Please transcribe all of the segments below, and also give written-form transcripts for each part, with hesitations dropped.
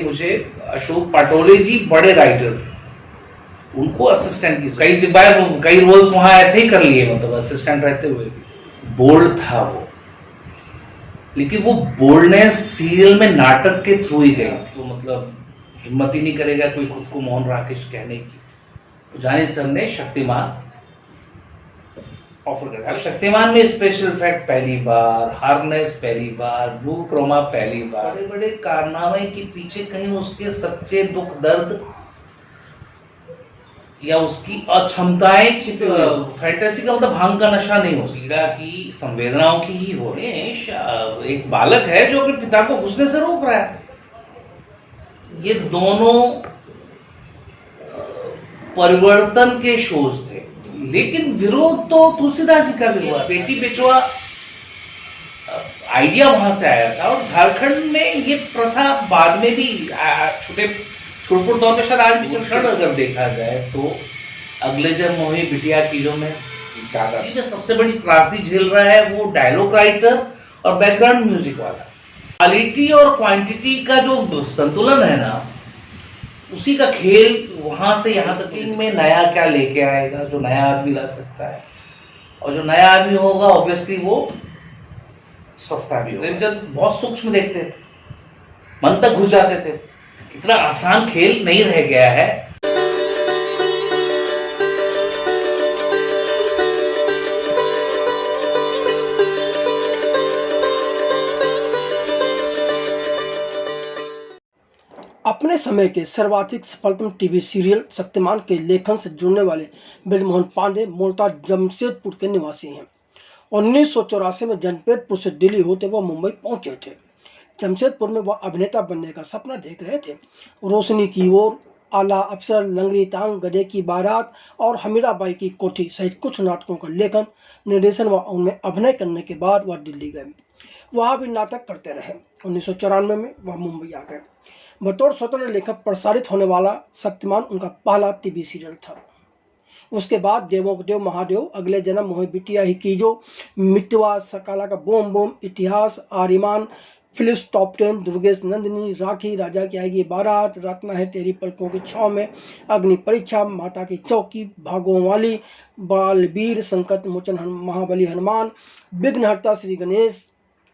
मुझे अशोक पाटोले जी बड़े राइटर थे, उनको असिस्टेंट की कई रोल्स वहां ऐसे ही कर लिए, मतलब असिस्टेंट रहते हुए भी। बोल्ड था वो, लेकिन वो बोल्डनेस सीरियल में नाटक के थ्रू ही गई थी। वो मतलब हिम्मत ही नहीं करेगा कोई खुद को मोहन राकेश कहने की। तो जानी सर ने शक्तिमान ऑफर कर दिया। शक्तिमान में स्पेशल इफेक्ट पहली बार, हार्नेस पहली बार, ब्लू क्रोमा पहली बार, बड़े बड़े कारनामे के पीछे कहीं उसके सच्चे दुख दर्द या उसकी अक्षमताएं छिपे हुए। फैंटेसी का मतलब भांग का नशा नहीं हो, सीधा की संवेदनाओं की ही हो। एक बालक है जो अपने पिता को घुसने से रोक रहा है। ये दोनों परिवर्तन के शोज थे, लेकिन विरोध तो तुलसीदास जी का भी हुआ। बेटी बेचवा आइडिया वहां से आया था, और झारखंड में ये प्रथा बाद में भी छोटे तौर पे शायद आज भी चल। अगर देखा जाए तो अगले जब मोही बिटिया किलो में ज्यादा जो सबसे बड़ी त्रासदी झेल रहा है वो डायलॉग राइटर और बैकग्राउंड म्यूजिक वाला। क्वालिटी और क्वांटिटी का जो संतुलन है ना, उसी का खेल वहां से यहाँ तक में नया क्या लेके आएगा, जो नया आदमी ला सकता है। और जो नया आदमी होगा ऑब्वियसली वो सस्ता भी होगा। जब बहुत सूक्ष्म देखते थे, मन तक घुस जाते थे। इतना आसान खेल नहीं रह गया है। अपने समय के सर्वाधिक सफलतम टीवी सीरियल शक्तिमान के लेखन से जुड़ने वाले ब्रजमोहन पांडे मूलतः जमशेदपुर के निवासी हैं। 1984 में जनपेदपुर से दिल्ली होते वह मुंबई पहुंचे थे। जमशेदपुर में वह अभिनेता बनने का सपना देख रहे थे। रोशनी की ओर, आला अफसर, लंगड़ी तांग, गधे की बारात और हमीराबाई की कोठी सहित कुछ नाटकों का लेखन, निर्देशन व उनमें अभिनय करने के बाद वह दिल्ली गए। वहाँ भी नाटक करते रहे। 1994 में वह मुंबई आ गए। बतौर स्वतंत्र लेखक प्रसारित होने वाला शक्तिमान उनका पहला टीवी सीरियल था। उसके बाद देवों के देव महादेव, अगले जन्म, मोहे बिटिया ही कीजो, मितवा, सकाला का बोम बोम, इतिहास, आर्यमान, फिलिप्स टॉप 10, दुर्गेश नंदिनी, राखी, राजा की आएगी बारात, रखना है तेरी पलकों की छाँव में, अग्नि परीक्षा, माता की चौकी, भागों वाली, बालवीर, संकट मोचन, महाबली हनुमान, विघ्नहर्ता श्री गणेश,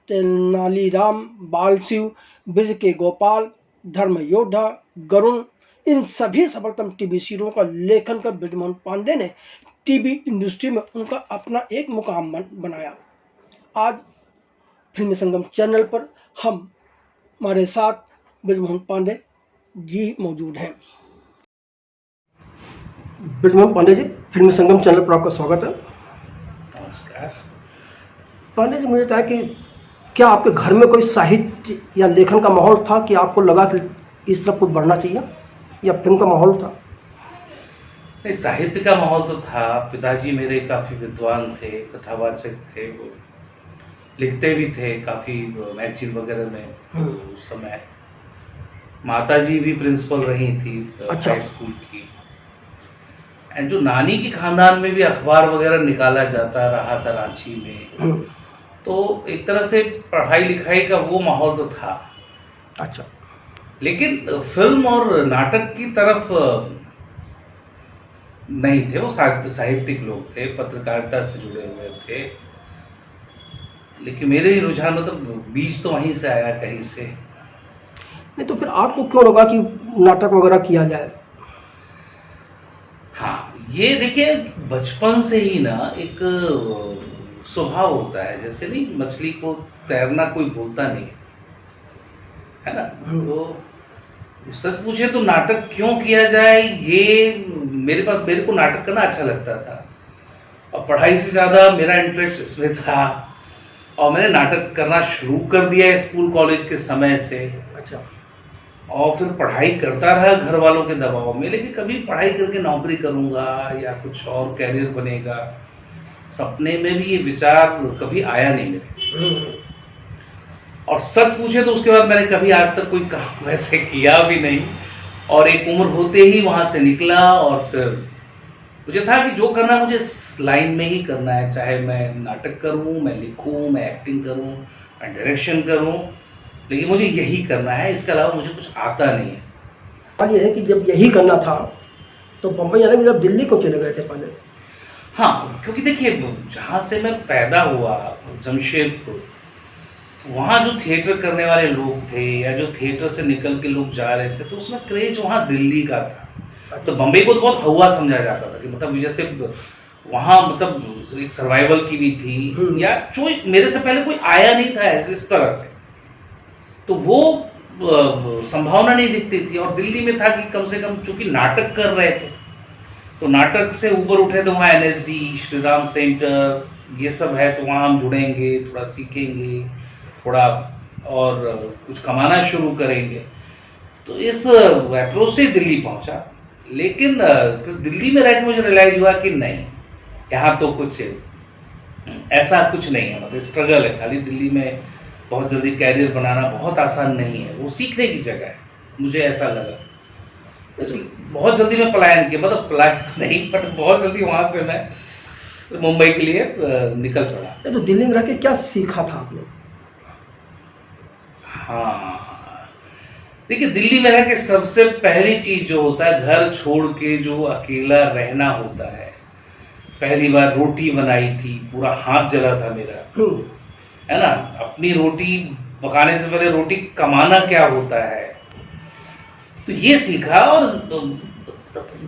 तेनालीराम, बाल शिव, ब्रज के गोपाल, धर्म योद्धा, गरुण, इन सभी सफलतम टीवी सीरियलों का लेखन कर ब्रजमोहन पांडे ने टीवी इंडस्ट्री में उनका अपना एक मुकाम बनाया। आज फिल्मी संगम चैनल पर हमारे साथ ब्रजमोहन पांडे जी मौजूद हैं। ब्रजमोहन पांडे जी, फिल्मी संगम चैनल पर आपका स्वागत है। नमस्कार। पांडे जी, मुझे बताया कि क्या आपके घर में कोई साहित्य या लेखन का माहौल था कि आपको लगा कि इस तरफ कुछ बढ़ना चाहिए, या फिल्म का माहौल था? नहीं, साहित्य का माहौल तो था। पिताजी मेरे काफी विद्वान थे, कथावाचक थे, वो लिखते भी थे काफी मैगजीन वगैरह में उस समय। माताजी भी प्रिंसिपल रही थी हाई स्कूल की। एंड जो नानी के खानदान में भी अखबार वगैरह निकाला जाता रहा था रांची में, तो एक तरह से पढ़ाई लिखाई का वो माहौल तो था। अच्छा। लेकिन फिल्म और नाटक की तरफ नहीं थे। वो साहित्यिक लोग थे, पत्रकारिता से जुड़े हुए थे। लेकिन मेरे ही रुझान मतलब बीज तो वहीं से आया, कहीं से। नहीं तो फिर आपको क्यों लगा कि नाटक वगैरह किया जाए? हाँ, ये देखिए, बचपन से ही ना एक स्वभाव होता है। जैसे नहीं, मछली को तैरना कोई बोलता नहीं है ना। तो सच पूछे तो नाटक क्यों किया जाए, ये मेरे को नाटक करना अच्छा लगता था, और पढ़ाई से ज्यादा मेरा इंटरेस्ट इसमें था। और मैंने नाटक करना शुरू कर दिया स्कूल कॉलेज के समय से। अच्छा। और फिर पढ़ाई करता रहा घर वालों के दबाव में, लेकिन कभी पढ़ाई करके नौकरी करूंगा या कुछ और कैरियर बनेगा, सपने में भी ये विचार कभी आया नहीं मेरे। और सच पूछे तो उसके बाद मैंने कभी आज तक कोई काम वैसे किया भी नहीं। और एक उम्र होते ही वहां से निकला, और फिर मुझे था कि जो करना मुझे इस लाइन में ही करना है। चाहे मैं नाटक करूं, मैं लिखूं, मैं एक्टिंग करूं, मैं डायरेक्शन करूं, लेकिन मुझे यही करना है, इसके अलावा मुझे कुछ आता नहीं है। सवाल ये है कि जब यही करना था तो बम्बई आने के जब दिल्ली को चले गए थे पहले? हाँ, क्योंकि देखिए जहाँ से मैं पैदा हुआ जमशेदपुर, वहाँ जो थिएटर करने वाले लोग थे या जो थिएटर से निकल के लोग जा रहे थे, तो उसमें क्रेज वहाँ दिल्ली का था। तो बम्बई को तो बहुत हवा समझा जाता था कि मतलब जैसे वहाँ मतलब एक सर्वाइवल की भी थी, या जो मेरे से पहले कोई आया नहीं था ऐसे इस तरह से, तो वो संभावना नहीं दिखती थी। और दिल्ली में था कि कम से कम चूंकि नाटक कर रहे थे, तो नाटक से ऊपर उठे तो वहाँ NSD, श्री राम सेंटर, ये सब है, तो वहाँ हम जुड़ेंगे, थोड़ा सीखेंगे, थोड़ा और कुछ कमाना शुरू करेंगे। तो इस अप्रोच से दिल्ली पहुंचा। लेकिन फिर दिल्ली में रह के मुझे रियलाइज हुआ कि नहीं, यहाँ तो कुछ ऐसा कुछ नहीं है, मतलब स्ट्रगल है। खाली दिल्ली में बहुत जल्दी कैरियर बनाना बहुत आसान नहीं है, वो सीखने की जगह है, मुझे ऐसा लगा। बहुत जल्दी मैं पलायन किया, मतलब पलायन तो नहीं, बट बहुत जल्दी वहां से मैं मुंबई के लिए निकल पड़ा। तो दिल्ली में रह के क्या सीखा था आपने? हाँ, देखिए दिल्ली में रह के सबसे पहली चीज जो होता है, घर छोड़ के जो अकेला रहना होता है। पहली बार रोटी बनाई थी, पूरा हाथ जला था मेरा, है ना। अपनी रोटी पकाने से पहले रोटी कमाना क्या होता है, तो ये सीखा। और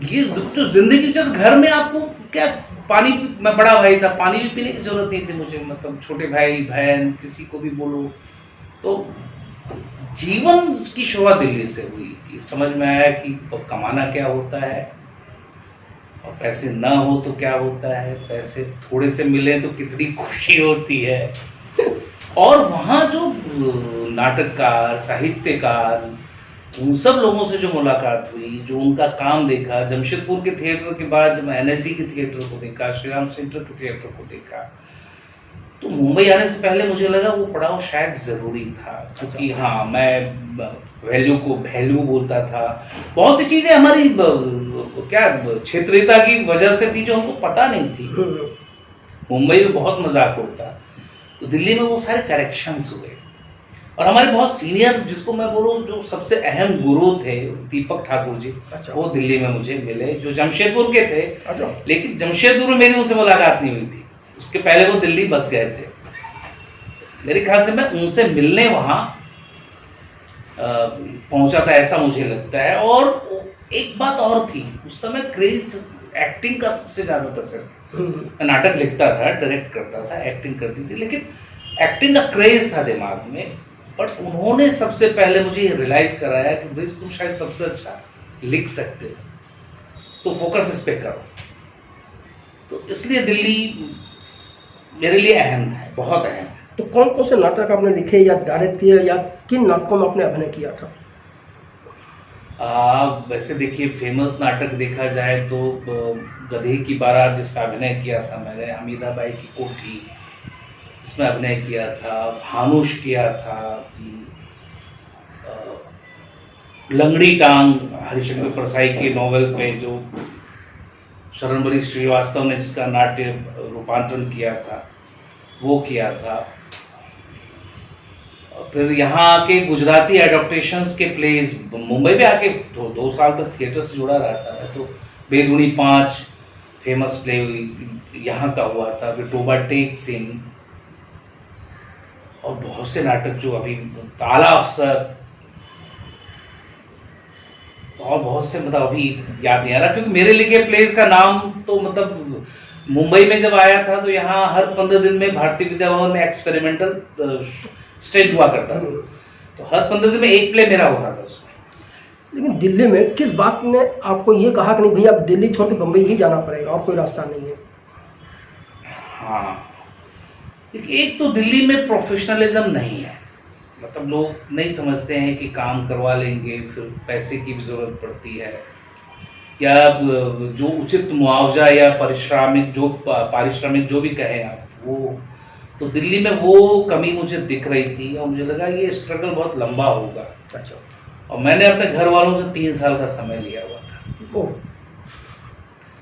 ये जो जिंदगी, जैसे घर में आपको क्या, पानी, मैं बड़ा भाई था, पानी भी पीने की जरूरत नहीं थी मुझे, मतलब छोटे भाई बहन किसी को भी बोलो। तो जीवन की शुरुआत दिल्ली से हुई कि समझ में आया कि कमाना क्या होता है, और पैसे ना हो तो क्या होता है, पैसे थोड़े से मिले तो कितनी खुशी होती है। और वहाँ जो नाटककार, साहित्यकार, उन सब लोगों से जो मुलाकात हुई, जो उनका काम देखा, जमशेदपुर के थिएटर के बाद जब NSD के थिएटर को देखा, श्री राम सेंटर के थिएटर को देखा, तो मुंबई आने से पहले मुझे लगा वो पड़ाव शायद जरूरी था। क्योंकि हाँ, मैं वैल्यू को वैल्यू बोलता था, बहुत सी चीजें हमारी क्या क्षेत्रीयता की वजह से थी जो हमको पता नहीं थी। मुंबई में बहुत मजाक उड़ता, तो दिल्ली में वो सारे करेक्शंस हुए। और हमारे बहुत सीनियर, जिसको मैं बोलूँ जो सबसे अहम गुरु थे, दीपक ठाकुर जी, वो दिल्ली में मुझे मिले, जो जमशेदपुर के थे। लेकिन जमशेदपुर में मेरी उनसे मुलाकात नहीं हुई थी, उसके पहले वो दिल्ली बस गए थे। मेरे ख्याल से मैं उनसे मिलने वहां पहुंचा था, ऐसा मुझे लगता है। और एक बात और थी, उस समय क्रेज एक्टिंग का सबसे ज्यादा था सर। मैं नाटक लिखता था, डायरेक्ट करता था, एक्टिंग करती थी, लेकिन एक्टिंग का क्रेज था दिमाग में। बट उन्होंने सबसे पहले मुझे ये रियलाइज कराया कि भाई तुम शायद सबसे अच्छा लिख सकते हो, तो फोकस इस पे करो। तो इसलिए दिल्ली मेरे लिए अहम था, बहुत अहम है। तो कौन कौन से नाटक आपने लिखे या डायरेक्ट किए, या किन नाटकों में आपने अभिनय किया था? वैसे देखिए, फेमस नाटक देखा जाए तो गधे की बारात, जिसका अभिनय किया था मैंने, हमीदाबाई की कोठी, इसमें अभिनय किया था। भानुष किया था, लंगड़ी टांग, हरिशंकर परसाई के नॉवेल पे जो शरणबरी श्रीवास्तव ने जिसका नाट्य रूपांतरण किया था, वो किया था। फिर यहाँ आके गुजराती एडॉप्टेशंस के प्लेज, मुंबई में आके 2 साल तक थिएटर से जुड़ा रहता है, तो बेदुनी 5 फेमस प्ले यहाँ का हुआ था, विठोबा टेक सिंह, और बहुत से नाटक जो अभी, ताला अफसर, और बहुत से, मतलब अभी याद नहीं आ रहा, क्योंकि मेरे लिखे प्लेस का नाम तो मतलब मुंबई में जब आया था तो यहाँ हर 15 दिन में भारतीय विद्या भवन में एक्सपेरिमेंटल स्टेज हुआ करता था, तो हर 15 दिन में एक प्ले मेरा होता था उसमें। लेकिन दिल्ली में किस बात ने आपको ये कहा कि नहीं भैया अब दिल्ली छोड़ के बम्बई ही जाना पड़ेगा, और कोई रास्ता नहीं है? हाँ, एक तो दिल्ली में प्रोफेशनलिज्म नहीं है, मतलब लोग नहीं समझते हैं कि काम करवा लेंगे, फिर पैसे की भी जरूरत पड़ती है, या जो उचित मुआवजा या पारिश्रमिक जो भी कहें आप, वो तो दिल्ली में वो कमी मुझे दिख रही थी, और मुझे लगा ये स्ट्रगल बहुत लंबा होगा। अच्छा। और मैंने अपने घर वालों से 3 साल का समय लिया हुआ था।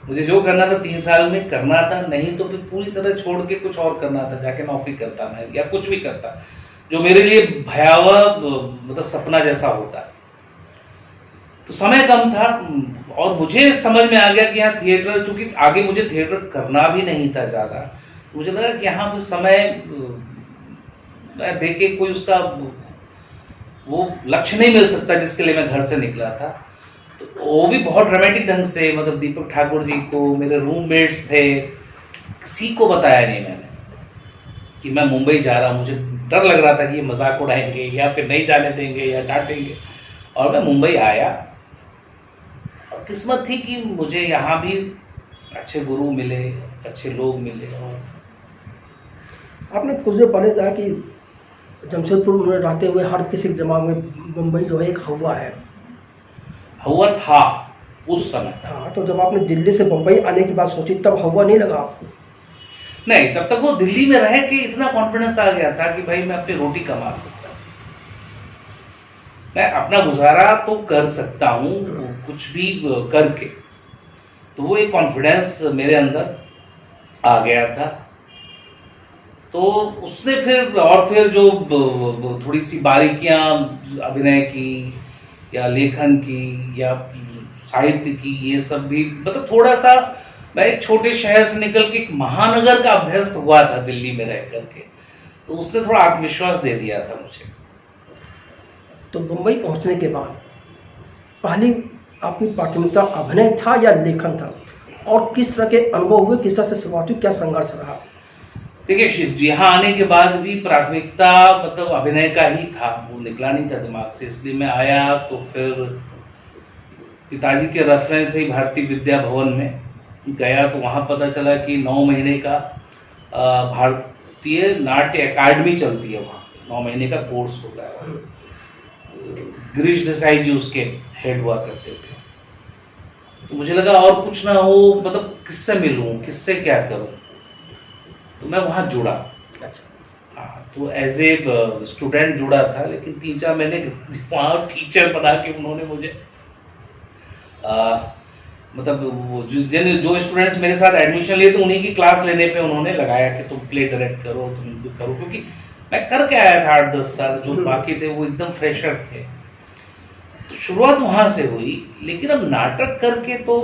मुझे जो करना था 3 साल में करना था, नहीं तो फिर पूरी तरह छोड़ के कुछ और करना था, जाके नौकरी करता मैं या कुछ भी करता। जो मेरे लिए भयावह मतलब सपना जैसा होता है। तो समय कम था और मुझे समझ में आ गया कि यहाँ थिएटर, चूंकि आगे मुझे थिएटर करना भी नहीं था ज़्यादा, मुझे लगा कि यहाँ पर समय मैं देखे कोई उसका वो लक्ष्य नहीं मिल सकता जिसके लिए मैं घर से निकला था। तो वो भी बहुत ड्रामेटिक ढंग से, मतलब दीपक ठाकुर जी को, मेरे रूममेट्स थे, किसी को बताया नहीं मैंने कि मैं मुंबई जा रहा हूँ। मुझे डर लग रहा था कि ये मजाक उड़ाएंगे या फिर नहीं जाने देंगे या डांटेंगे। और मैं मुंबई आया और किस्मत थी कि मुझे यहाँ भी अच्छे गुरु मिले, अच्छे लोग मिले। और आपने कुछ देर पहले कहा कि जमशेदपुर में रहते हुए हर किसी के दिमाग में मुंबई जो है एक हवा है। हुआ था उस समय। हाँ, तो जब आपने दिल्ली से मुंबई आने की बात सोची तब हवा नहीं लगा आपको? नहीं, तब तक वो दिल्ली में रह के इतना कॉन्फिडेंस आ गया था कि भाई मैं अपनी रोटी कमा सकता हूँ, मैं अपना गुजारा तो कर सकता हूँ कुछ भी करके। तो वो एक कॉन्फिडेंस मेरे अंदर आ गया था। तो उसने फिर जो थोड़ी सी बारीकियां अभिनय की या लेखन की या साहित्य की, ये सब भी, मतलब थोड़ा सा मैं एक छोटे शहर से निकल के एक महानगर का अभ्यस्त हुआ था दिल्ली में रह करके, तो उसने थोड़ा आत्मविश्वास दे दिया था मुझे। तो मुंबई पहुंचने के बाद पहली आपकी प्राथमिकता अभिनय था या लेखन था, और किस तरह के अनुभव हुए, किस तरह से शुरुआत हुई, क्या संघर्ष रहा? देखिए, यहाँ आने के बाद भी प्राथमिकता मतलब अभिनय का ही था, वो निकला नहीं था दिमाग से। इसलिए मैं आया तो फिर पिताजी के रेफरेंस से ही भारतीय विद्या भवन में गया, तो वहाँ पता चला कि 9 महीने का भारतीय नाट्य अकादमी चलती है वहाँ, 9 महीने का कोर्स होता है। गिरीश देसाई जी उसके हेड हुआ करते थे। तो मुझे लगा और कुछ ना हो, मतलब किससे मिलूं, किससे क्या करूं, तो मैं वहाँ जुड़ा। अच्छा। हाँ, तो एज ए स्टूडेंट जुड़ा था, लेकिन 3-4 महीने वहाँ टीचर बना के उन्होंने मुझे मतलब वो जो स्टूडेंट्स मेरे साथ एडमिशन लिए थे उन्हीं की क्लास लेने पे उन्होंने लगाया कि तुम प्ले डायरेक्ट करो, तुम करो, क्योंकि मैं करके आया था 8-10 साल, जो बाकी थे वो एकदम फ्रेशर थे। तो शुरुआत वहाँ से हुई। लेकिन अब नाटक करके तो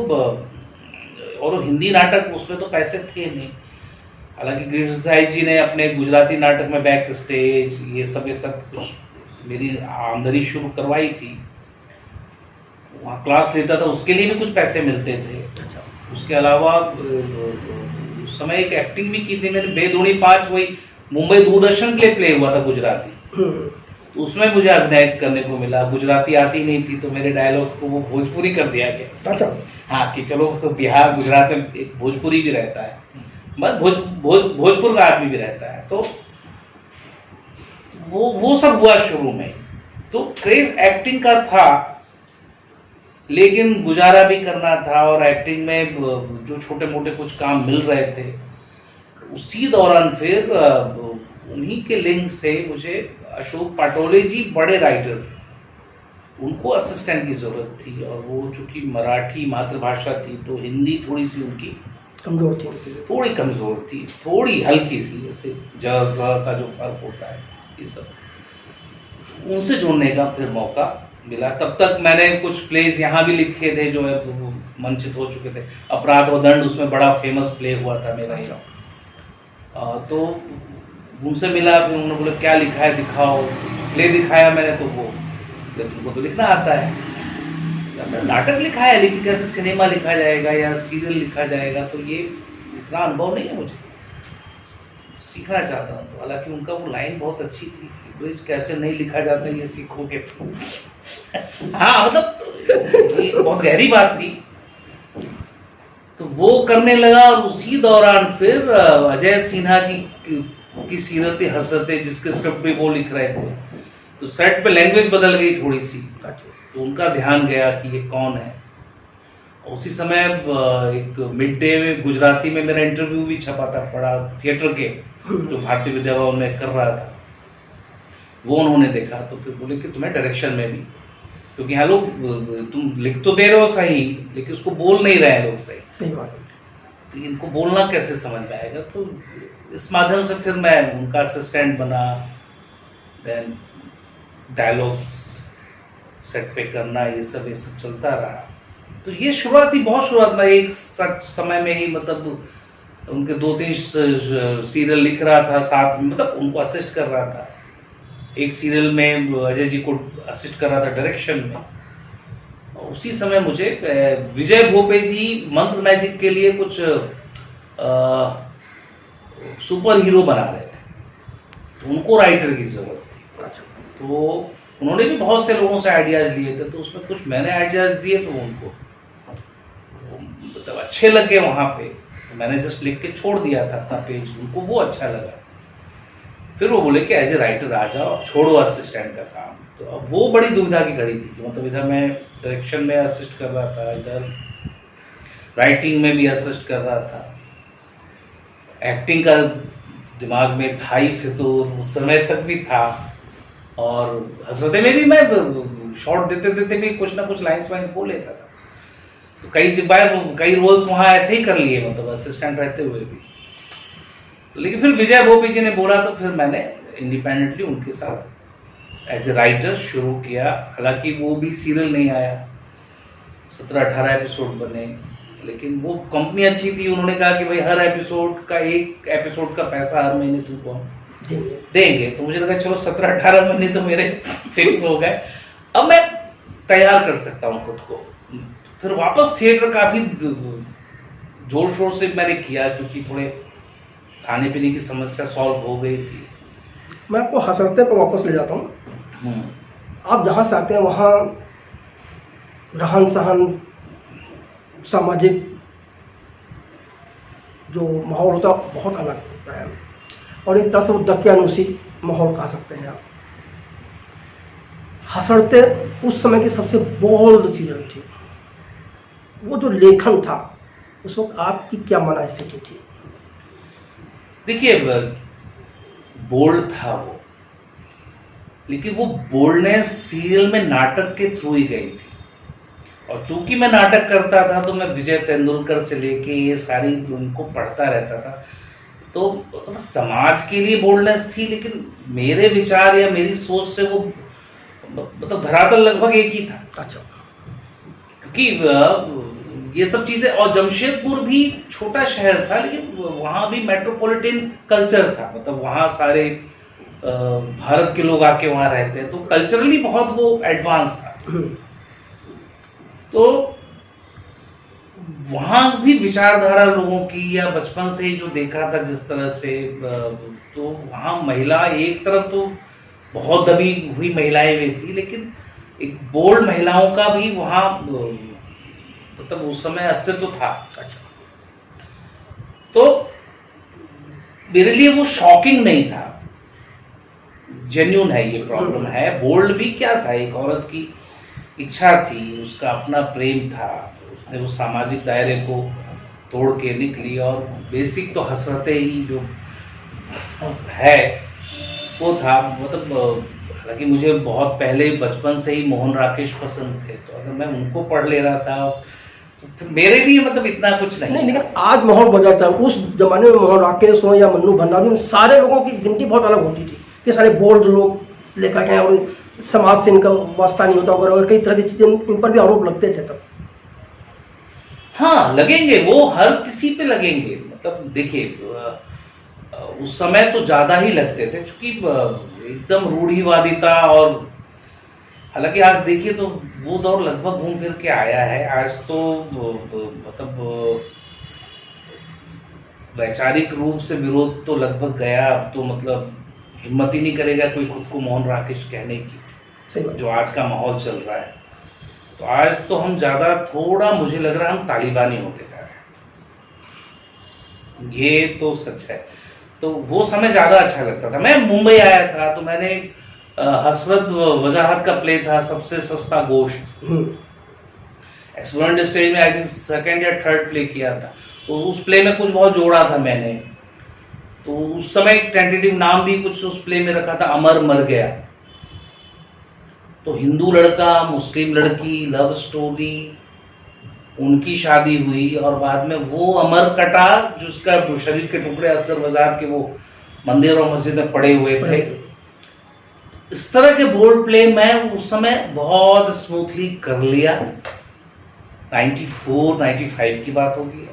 और हिंदी नाटक, उसमें तो पैसे थे नहीं। हालांकि गिरीश देसाई जी ने अपने गुजराती नाटक में बैक स्टेज ये सब कुछ मेरी आमदनी शुरू करवाई थी, वहाँ क्लास लेता था, उसके लिए भी कुछ पैसे मिलते थे। उसके अलावा उस समय एक एक्टिंग भी की थी मैंने, बेदोनी 5, वही मुंबई दूरदर्शन के लिए प्ले हुआ था गुजराती, तो उसमें मुझे अभिनय करने को मिला। गुजराती आती नहीं थी तो मेरे डायलॉग्स को वो भोजपुरी कर दिया गया। अच्छा। हाँ, कि चलो तो बिहार गुजरात में एक भोजपुरी भी रहता है, भोजपुर का आदमी भी रहता है, तो वो सब हुआ शुरू में। तो क्रेज एक्टिंग का था, लेकिन गुजारा भी करना था, और एक्टिंग में जो छोटे मोटे कुछ काम मिल रहे थे, उसी दौरान फिर उन्हीं के लिंक से मुझे अशोक पाटोले जी बड़े राइटर थे, उनको असिस्टेंट की जरूरत थी। और वो चूंकि मराठी मातृभाषा थी तो हिंदी थोड़ी सी उनकी कमजोर थी, थोड़ी कमजोर थी, थोड़ी हल्की सी, जैसे ज का जो फर्क होता है, ये सब उनसे जोड़ने का फिर मौका मिला। तब तक मैंने कुछ प्लेस यहाँ भी लिखे थे जो मंचित हो चुके थे। अपराध और दंड, उसमें बड़ा फेमस प्ले हुआ था मेरा ही। तो उनसे मिला, फिर उन्होंने बोला क्या लिखा है दिखाओ, प्ले दिखाया मैंने, तो वो तुमको तो लिखना आता है। मैंने नाटक लिखा है, लेकिन कैसे सिनेमा लिखा जाएगा या सीरियल लिखा जाएगा, तो ये इतना अनुभव नहीं है मुझे, सीखना चाहता हूँ। तो हालांकि उनका वो लाइन बहुत अच्छी थी कि कैसे नहीं लिखा जाता ये सीखोगे तो। हाँ, मतलब ये बहुत गहरी बात थी। तो वो करने लगा, और उसी दौरान फिर अजय सिन्हा जी की सीरतें हसरतें, जिसके स्क्रिप्ट भी वो लिख रहे थे, तो सेट पे लैंग्वेज बदल गई थोड़ी सी, तो उनका ध्यान गया कि ये कौन है। उसी समय एक मिड डे में गुजराती में मेरा इंटरव्यू भी छपा था, पड़ा थिएटर के जो भारतीय विद्या भवन में कर रहा था, वो उन्होंने देखा। तो फिर बोले कि तुम्हें डायरेक्शन में भी, क्योंकि हाँ लोग तुम लिख तो दे रहे हो सही, लेकिन उसको बोल नहीं रहे हैं लोग सही बात है, तो इनको बोलना कैसे समझ में आएगा। तो इस माध्यम से फिर मैं उनका असिस्टेंट बना, देन डायलॉग्स सेट पे करना, ये सब चलता रहा। तो ये शुरुआत ही बहुत शुरुआत में एक समय में ही मतलब उनके 2-3 सीरियल लिख रहा था साथ में, मतलब उनको असिस्ट कर रहा था। एक सीरियल में अजय जी को असिस्ट कर रहा था डायरेक्शन में। उसी समय मुझे विजय भोपे जी मंत्र मैजिक के लिए कुछ सुपर हीरो बना रहे थे, तो उनको राइटर की जरूरत थी। अच्छा। तो उन्होंने भी बहुत से लोगों से आइडियाज लिए थे, तो उसमें कुछ मैंने आइडियाज दिए, तो उनको मतलब अच्छे लगे वहां पे। तो मैंने जस्ट लिख के छोड़ दिया था अपना पेज, उनको वो अच्छा लगा। फिर वो बोले कि एज ए राइटर आ जाओ, छोड़ो असिस्टेंट का काम। तो अब वो बड़ी दुविधा की घड़ी थी कि मतलब इधर मैं डायरेक्शन में असिस्ट कर रहा था, इधर राइटिंग में भी असिस्ट कर रहा था, एक्टिंग का दिमाग में था ही फितूर, उस समय तक भी था। और हसरते में भी मैं शॉर्ट देते देते भी कुछ ना कुछ लाइन्स वाइन्स बोल लेता था। तो कई रोल्स वहाँ ऐसे ही कर लिए, मतलब असिस्टेंट रहते हुए भी। लेकिन फिर विजय भोपी जी ने बोला, तो फिर मैंने इंडिपेंडेंटली उनके साथ एज ए राइटर शुरू किया। हालांकि वो भी सीरियल नहीं आया, 17-18 एपिसोड बने, लेकिन वो कंपनी अच्छी थी। उन्होंने कहा कि भाई हर एपिसोड का, एक एपिसोड का पैसा हर महीने तुमको देंगे। तो मुझे लगा चलो 17-18 महीने तो मेरे फिक्स हो गए, अब मैं तैयार कर सकता हूँ खुद को। फिर वापस थिएटर काफी जोर शोर से मैंने किया, क्योंकि थोड़े खाने पीने की समस्या सॉल्व हो गई थी। मैं आपको हसरते पर वापस ले जाता हूँ। आप जहाँ से आते हैं वहाँ रहन सहन, सामाजिक जो माहौल होता है बहुत अलग होता है, और एक तरह से वो दकियानुसी माहौल कह सकते हैं आप। हसरते उस समय की सबसे बोल्ड सीरियल थी। वो जो लेखन था उस वक्त आपकी क्या मना स्थिति थी? देखिए, बोल्ड था वो, लेकिन वो बोल्डनेस सीरियल में नाटक के थ्रू ही गई थी। और चूंकि मैं नाटक करता था, तो मैं विजय तेंदुलकर से लेके ये सारी उनको पढ़ता रहता था, तो समाज के लिए बोल्डनेस थी, लेकिन मेरे विचार या मेरी सोच से वो मतलब धरातल लगभग एक ही था। अच्छा। क्योंकि ये सब चीजें, और जमशेदपुर भी छोटा शहर था, लेकिन वहां भी मेट्रोपॉलिटन कल्चर था। मतलब वहां सारे भारत के लोग आके वहां रहते हैं, तो कल्चरली बहुत वो एडवांस था। तो वहां भी विचारधारा लोगों की, या बचपन से ही जो देखा था जिस तरह से, तो वहां महिला एक तरफ तो बहुत दबी हुई महिलाएं भी थी, लेकिन एक बोल्ड महिलाओं का भी वहां मतलब उस समय अस्तित्व था। अच्छा। तो मेरे लिए वो शॉकिंग नहीं था, जेन्युइन है ये प्रॉब्लम है। बोल्ड भी क्या था, एक औरत की इच्छा थी, उसका अपना प्रेम था, उसने वो सामाजिक दायरे को तोड़ के निकली। और बेसिक तो हसरते ही जो है वो था। मतलब हालांकि मुझे बहुत पहले बचपन से ही मोहन राकेश पसंद थे, तो अगर मैं उनको पढ़ ले रहा था तो फिर मेरे लिए मतलब इतना कुछ नहीं। लेकिन आज माहौल बदला था। उस जमाने में मोहन राकेश हो या मन्नू भंडारी, उन सारे लोगों की गिनती बहुत अलग होती थी कि सारे बोल्ड लोग लेखक हैं, और समाज से इनका वास्ता नहीं होता, और कई तरह की चीजें इन पर भी आरोप लगते थे तब। हाँ, लगेंगे, वो हर किसी पे लगेंगे। मतलब देखिए, उस समय तो ज्यादा ही लगते थे, क्योंकि एकदम रूढ़िवादिता। और हालांकि आज देखिए तो वो दौर लगभग घूम फिर के आया है। आज तो मतलब वैचारिक रूप से विरोध तो लगभग गया। अब तो मतलब हिम्मत ही नहीं करेगा कोई खुद को मोहन राकेश कहने की, जो आज का माहौल चल रहा है। तो आज तो हम ज्यादा, थोड़ा मुझे लग रहा है हम तालिबानी होते जा रहे हैं, ये तो सच है। तो वो समय ज्यादा अच्छा लगता था। मैं मुंबई आया था, तो मैंने हसरत वजाहत का प्ले था सबसे सस्ता गोश्त, एक्सप्लोरेंट स्टेज में आई थिंक 2nd या 3rd प्ले किया था। तो उस प्ले में कुछ बहुत जोड़ा था मैंने। तो उस समय टेंटेटिव नाम भी कुछ उस प्ले में रखा था, अमर मर गया। तो हिंदू लड़का, मुस्लिम लड़की, लव स्टोरी, उनकी शादी हुई, और बाद में वो अमर कटा जिसका शरीर के टुकड़े असर वजाहत के वो मंदिर और मस्जिद में पड़े हुए थे। इस तरह के बोल्ड प्ले मैं उस समय बहुत स्मूथली कर लिया। 94 95 की बात होगी,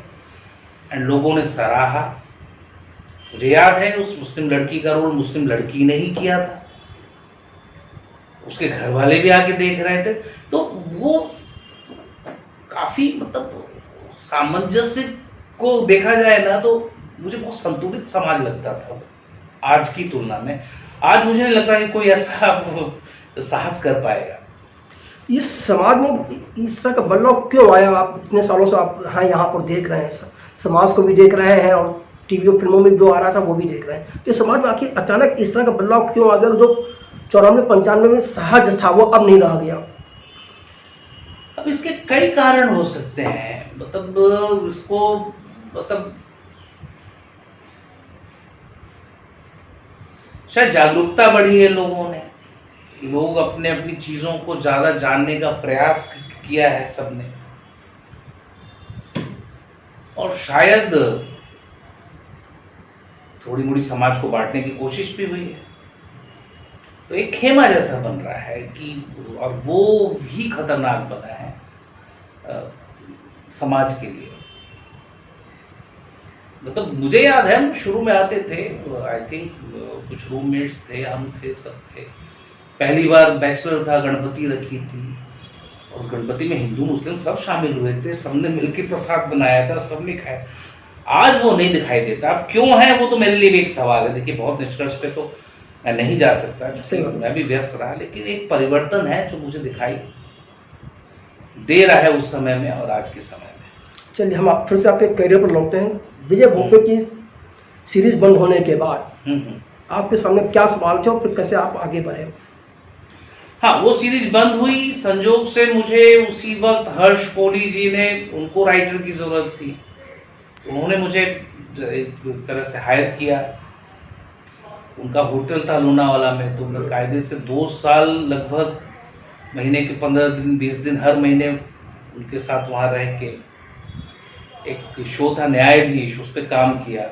एंड लोगों ने सराहा। मुझे याद है उस मुस्लिम लड़की का रोल मुस्लिम लड़की ने ही किया था, उसके घर वाले भी आके देख रहे थे, तो वो काफी मतलब सामंजस्य को देखा जाए ना तो मुझे बहुत संतुलित समाज लगता था आज की तुलना में। आज मुझे नहीं लगता कि कोई ऐसा साहस कर पाएगा। इस समाज में इस तरह का बदलाव क्यों आया? आप इतने सालों से आप यहाँ पर देख रहे हैं, समाज को भी देख रहे हैं और टीवी और फिल्मों में जो आ रहा था वो भी देख रहे हैं, तो समाज में आखिर अचानक इस तरह का बदलाव क्यों आ गया? जो 94-95 में सहज था वो अब नहीं रह गया। अब इसके कई कारण हो सकते हैं, मतलब इसको मतलब शायद जागरूकता बढ़ी है लोगों ने, लोग अपने अपनी चीजों को ज्यादा जानने का प्रयास किया है सबने, और शायद थोड़ी मोड़ी समाज को बांटने की कोशिश भी हुई है। तो एक खेमा जैसा बन रहा है कि, और वो भी खतरनाक बना है समाज के लिए। मतलब मुझे याद है हम शुरू में आते थे, आई थिंक कुछ रूममेट्स थे, हम थे, सब थे। पहली बार बैचलर था, गणपति रखी थी, और उस गणपति में हिंदू मुस्लिम सब शामिल हुए थे, सबने मिलकर प्रसाद बनाया था, सबने खाया। आज वो नहीं दिखाई देता। अब क्यों है वो तो मेरे लिए भी एक सवाल है। देखिए बहुत निष्कर्ष पे तो मैं नहीं जा सकता, मैं भी व्यस्त रहा, लेकिन एक परिवर्तन है जो मुझे दिखाई दे रहा है उस समय में और आज के समय में। चलिए हम आप फिर से आपके करियर पर लौटते हैं। विजय भोपे की सीरीज बंद होने के बाद आपके सामने क्या सवाल थे और फिर कैसे आप आगे बढ़े? हाँ, वो सीरीज बंद हुई, संजोग से मुझे उसी वक्त हर्ष कोहली जी ने, उनको राइटर की जरूरत थी, उन्होंने मुझे एक तरह से हायर किया। उनका होटल था लोनावाला में, तो मैं कायदे से 2 साल लगभग महीने के 15 दिन 20 दिन हर महीने उनके साथ वहाँ रह के, एक शो था न्यायाधीश, उस पर काम किया,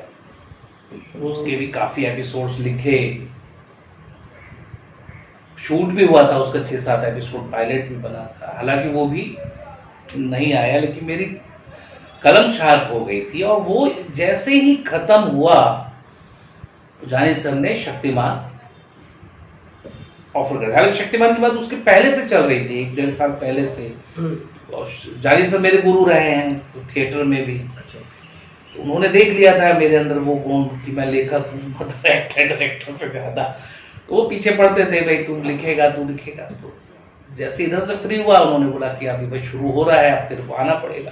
उसके भी काफी एपिसोड्स लिखे, शूट भी हुआ था उसका 6-7 एपिसोड, पायलट भी बना था। हालांकि वो भी नहीं आया, लेकिन मेरी कलम शार्प हो गई थी। और वो जैसे ही खत्म हुआ, जानी सर ने शक्तिमान ऑफर कर। हालांकि शक्तिमान की बात उसके पहले से चल रही थी, 1-1.5 साल पहले से, और जानी सर मेरे गुरु रहे हैं तो थिएटर में भी। अच्छा, तो उन्होंने देख लिया था मेरे अंदर वो गुण कि मैं लेखक हूँ, मतलब डायरेक्टर से ज्यादा। तो वो पीछे पड़ते थे, भाई तू लिखेगा तू लिखेगा। तो जैसे इधर से फ्री हुआ, उन्होंने बोला कि अभी भाई शुरू हो रहा है, अब तेरे को आना पड़ेगा।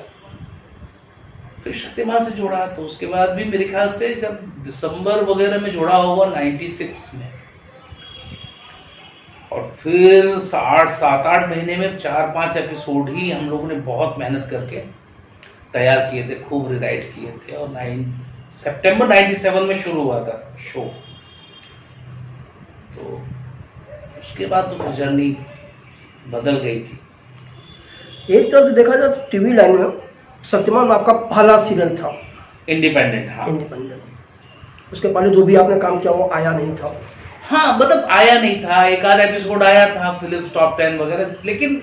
फिर शक्तिमान से जोड़ा, तो उसके बाद भी मेरे ख्याल से जब दिसंबर वगैरह में जोड़ा होगा 96 में, और फिर 7-8 महीने में 4-5 एपिसोड ही हम लोगों ने बहुत मेहनत करके तैयार किए थे, खूब रिराइट किए थे, और सितंबर 97 में शुरू हुआ था शो। तो उसके बाद तो जर्नी बदल गई थी। एक तरह से देखा जाए तो टीवी लाइन में शक्तिमान आपका पहला सीरियल था, इंडिपेंडेंट। हाँ, इंडिपेंडेंट। उसके पहले जो भी आपने काम किया वो आया नहीं था। हाँ, मतलब आया नहीं था, एक आध एपिसोड आया था, फिल्म्स टॉप 10 वगैरह, लेकिन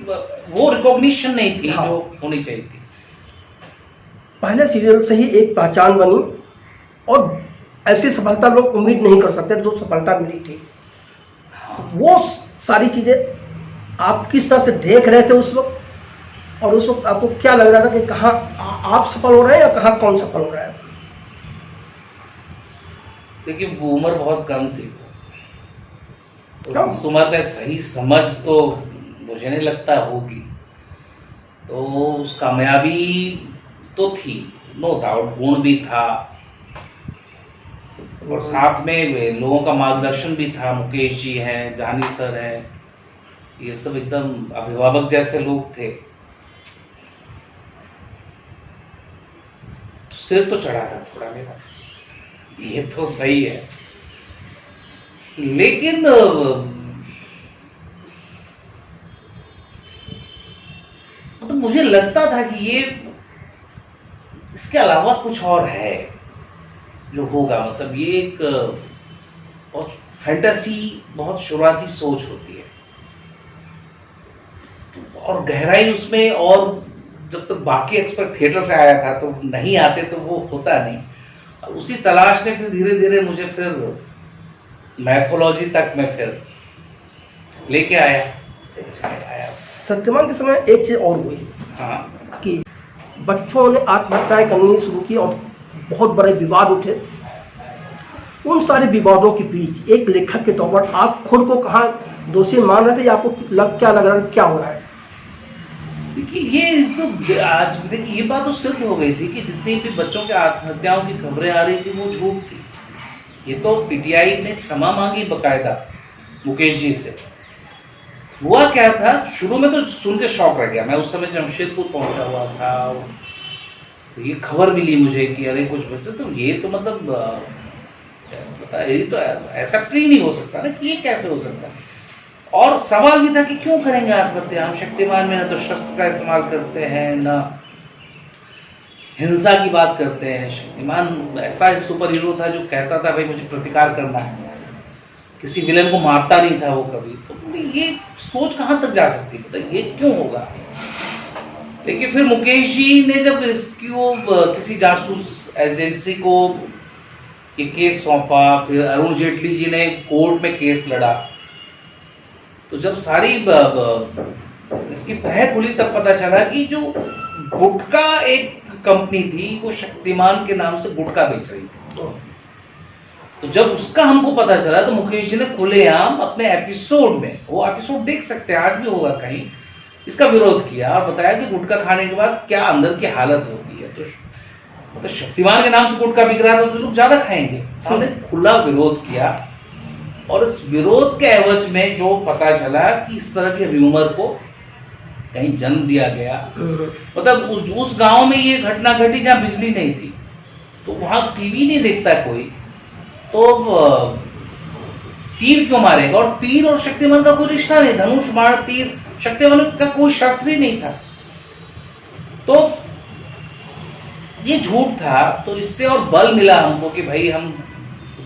वो रिकॉग्निशन नहीं थी। हाँ, जो होनी चाहिए थी। पहले सीरियल से ही एक पहचान बनी, और ऐसी सफलता लोग उम्मीद नहीं कर सकते जो सफलता मिली थी। हाँ, वो सारी चीजें आप किस तरह से देख रहे थे उस वक्त, और उस वक्त आपको क्या लग रहा था कि कहाँ आप सफल हो रहे हैं या कहाँ कौन सफल हो रहा है? देखिए उम्र बहुत कम थी, तो उस उम्र में सही समझ तो मुझे नहीं लगता होगी। तो उस कामयाबी तो थी, नो डाउट, गुण भी था, और साथ में लोगों का मार्गदर्शन भी था। मुकेश जी हैं, जानी सर हैं, ये सब एकदम अभिभावक जैसे लोग थे। तो सिर तो चढ़ा था थोड़ा मेरा, ये तो सही है, लेकिन मतलब मुझे लगता था कि ये इसके अलावा कुछ और है जो होगा। मतलब ये एक बहुत फैंटेसी बहुत शुरुआती सोच होती है और गहराई उसमें, और जब तक बाकी एक्सपर्ट थिएटर से आया था तो नहीं आते तो वो होता नहीं। और उसी तलाश ने फिर धीरे धीरे मुझे फिर मैथोलॉजी तक में फिर लेके आया। सत्यवान के समय एक चीज और हुई हाँ कि बच्चों ने आत्महत्याएं करनी शुरू की और बहुत बड़े विवाद उठे। उन सारे विवादों के बीच एक लेखक के तौर पर आप खुद को कहाँ दोषी मान रहे थे या आपको क्या लग रहा है क्या हो रहा है? देखिए ये तो आज देखिए ये बात तो सिद्ध हो गई थी कि जितनी भी बच्चों के आत्महत्याओं की खबरें आ रही थी वो झूठ थी। ये तो पीटीआई ने क्षमा मांगी बकायदा मुकेश जी से। हुआ क्या था, शुरू में तो सुन के शौक रह गया। मैं उस समय जमशेदपुर पहुंचा हुआ था, तो ये खबर मिली मुझे कि अरे कुछ बच्चे, तो ये तो मतलब पता ये तो ऐसा ही नहीं हो सकता ना कि ये कैसे हो सकता है। और सवाल भी था कि क्यों करेंगे आत्महत्या, हम शक्तिमान में ना तो शस्त्र का इस्तेमाल करते हैं ना हिंसा की बात करते हैं। शक्तिमान ऐसा सुपर हीरो था जो कहता था भाई मुझे प्रतिकार करना है, किसी विलन को मारता नहीं था वो कभी। तो ये सोच कहाँ तक जा सकती है, मतलब ये क्यों होगा। लेकिन फिर मुकेश जी ने जब इसकी वो किसी जासूस एजेंसी को ये केस सौंपा, फिर अरुण जेटली जी ने कोर्ट में केस लड़ा, तो जब सारी इसकी तह खुली तब पता चला कि जो गुटखा एक कंपनी थी वो शक्तिमान के नाम से गुटखा बेच रही थी। तो जब उसका हमको पता चला तो मुकेश जी ने खुलेआम अपने एपिसोड में, वो एपिसोड देख सकते हैं आज भी होगा कहीं, इसका विरोध किया और बताया कि गुटखा खाने के बाद क्या अंदर की हालत होती है। तो मतलब शक्तिमान के नाम से गुटखा बिक रहा था तो लोग ज्यादा खाएंगे। हमने खुला विरोध किया और इस विरोध के एवज में जो पता चला कि इस तरह के र्यूमर को कहीं जन्म दिया गया। मतलब उस गांव में ये घटना घटी जहां बिजली नहीं थी, तो वहां टीवी नहीं देखता कोई, तो तीर क्यों मारेगा। और तीर और शक्तिमान का कोई रिश्ता नहीं, धनुष बाण तीर शक्तिमान का कोई शास्त्र ही नहीं था। तो ये झूठ था। तो इससे और बल मिला हमको कि भाई हम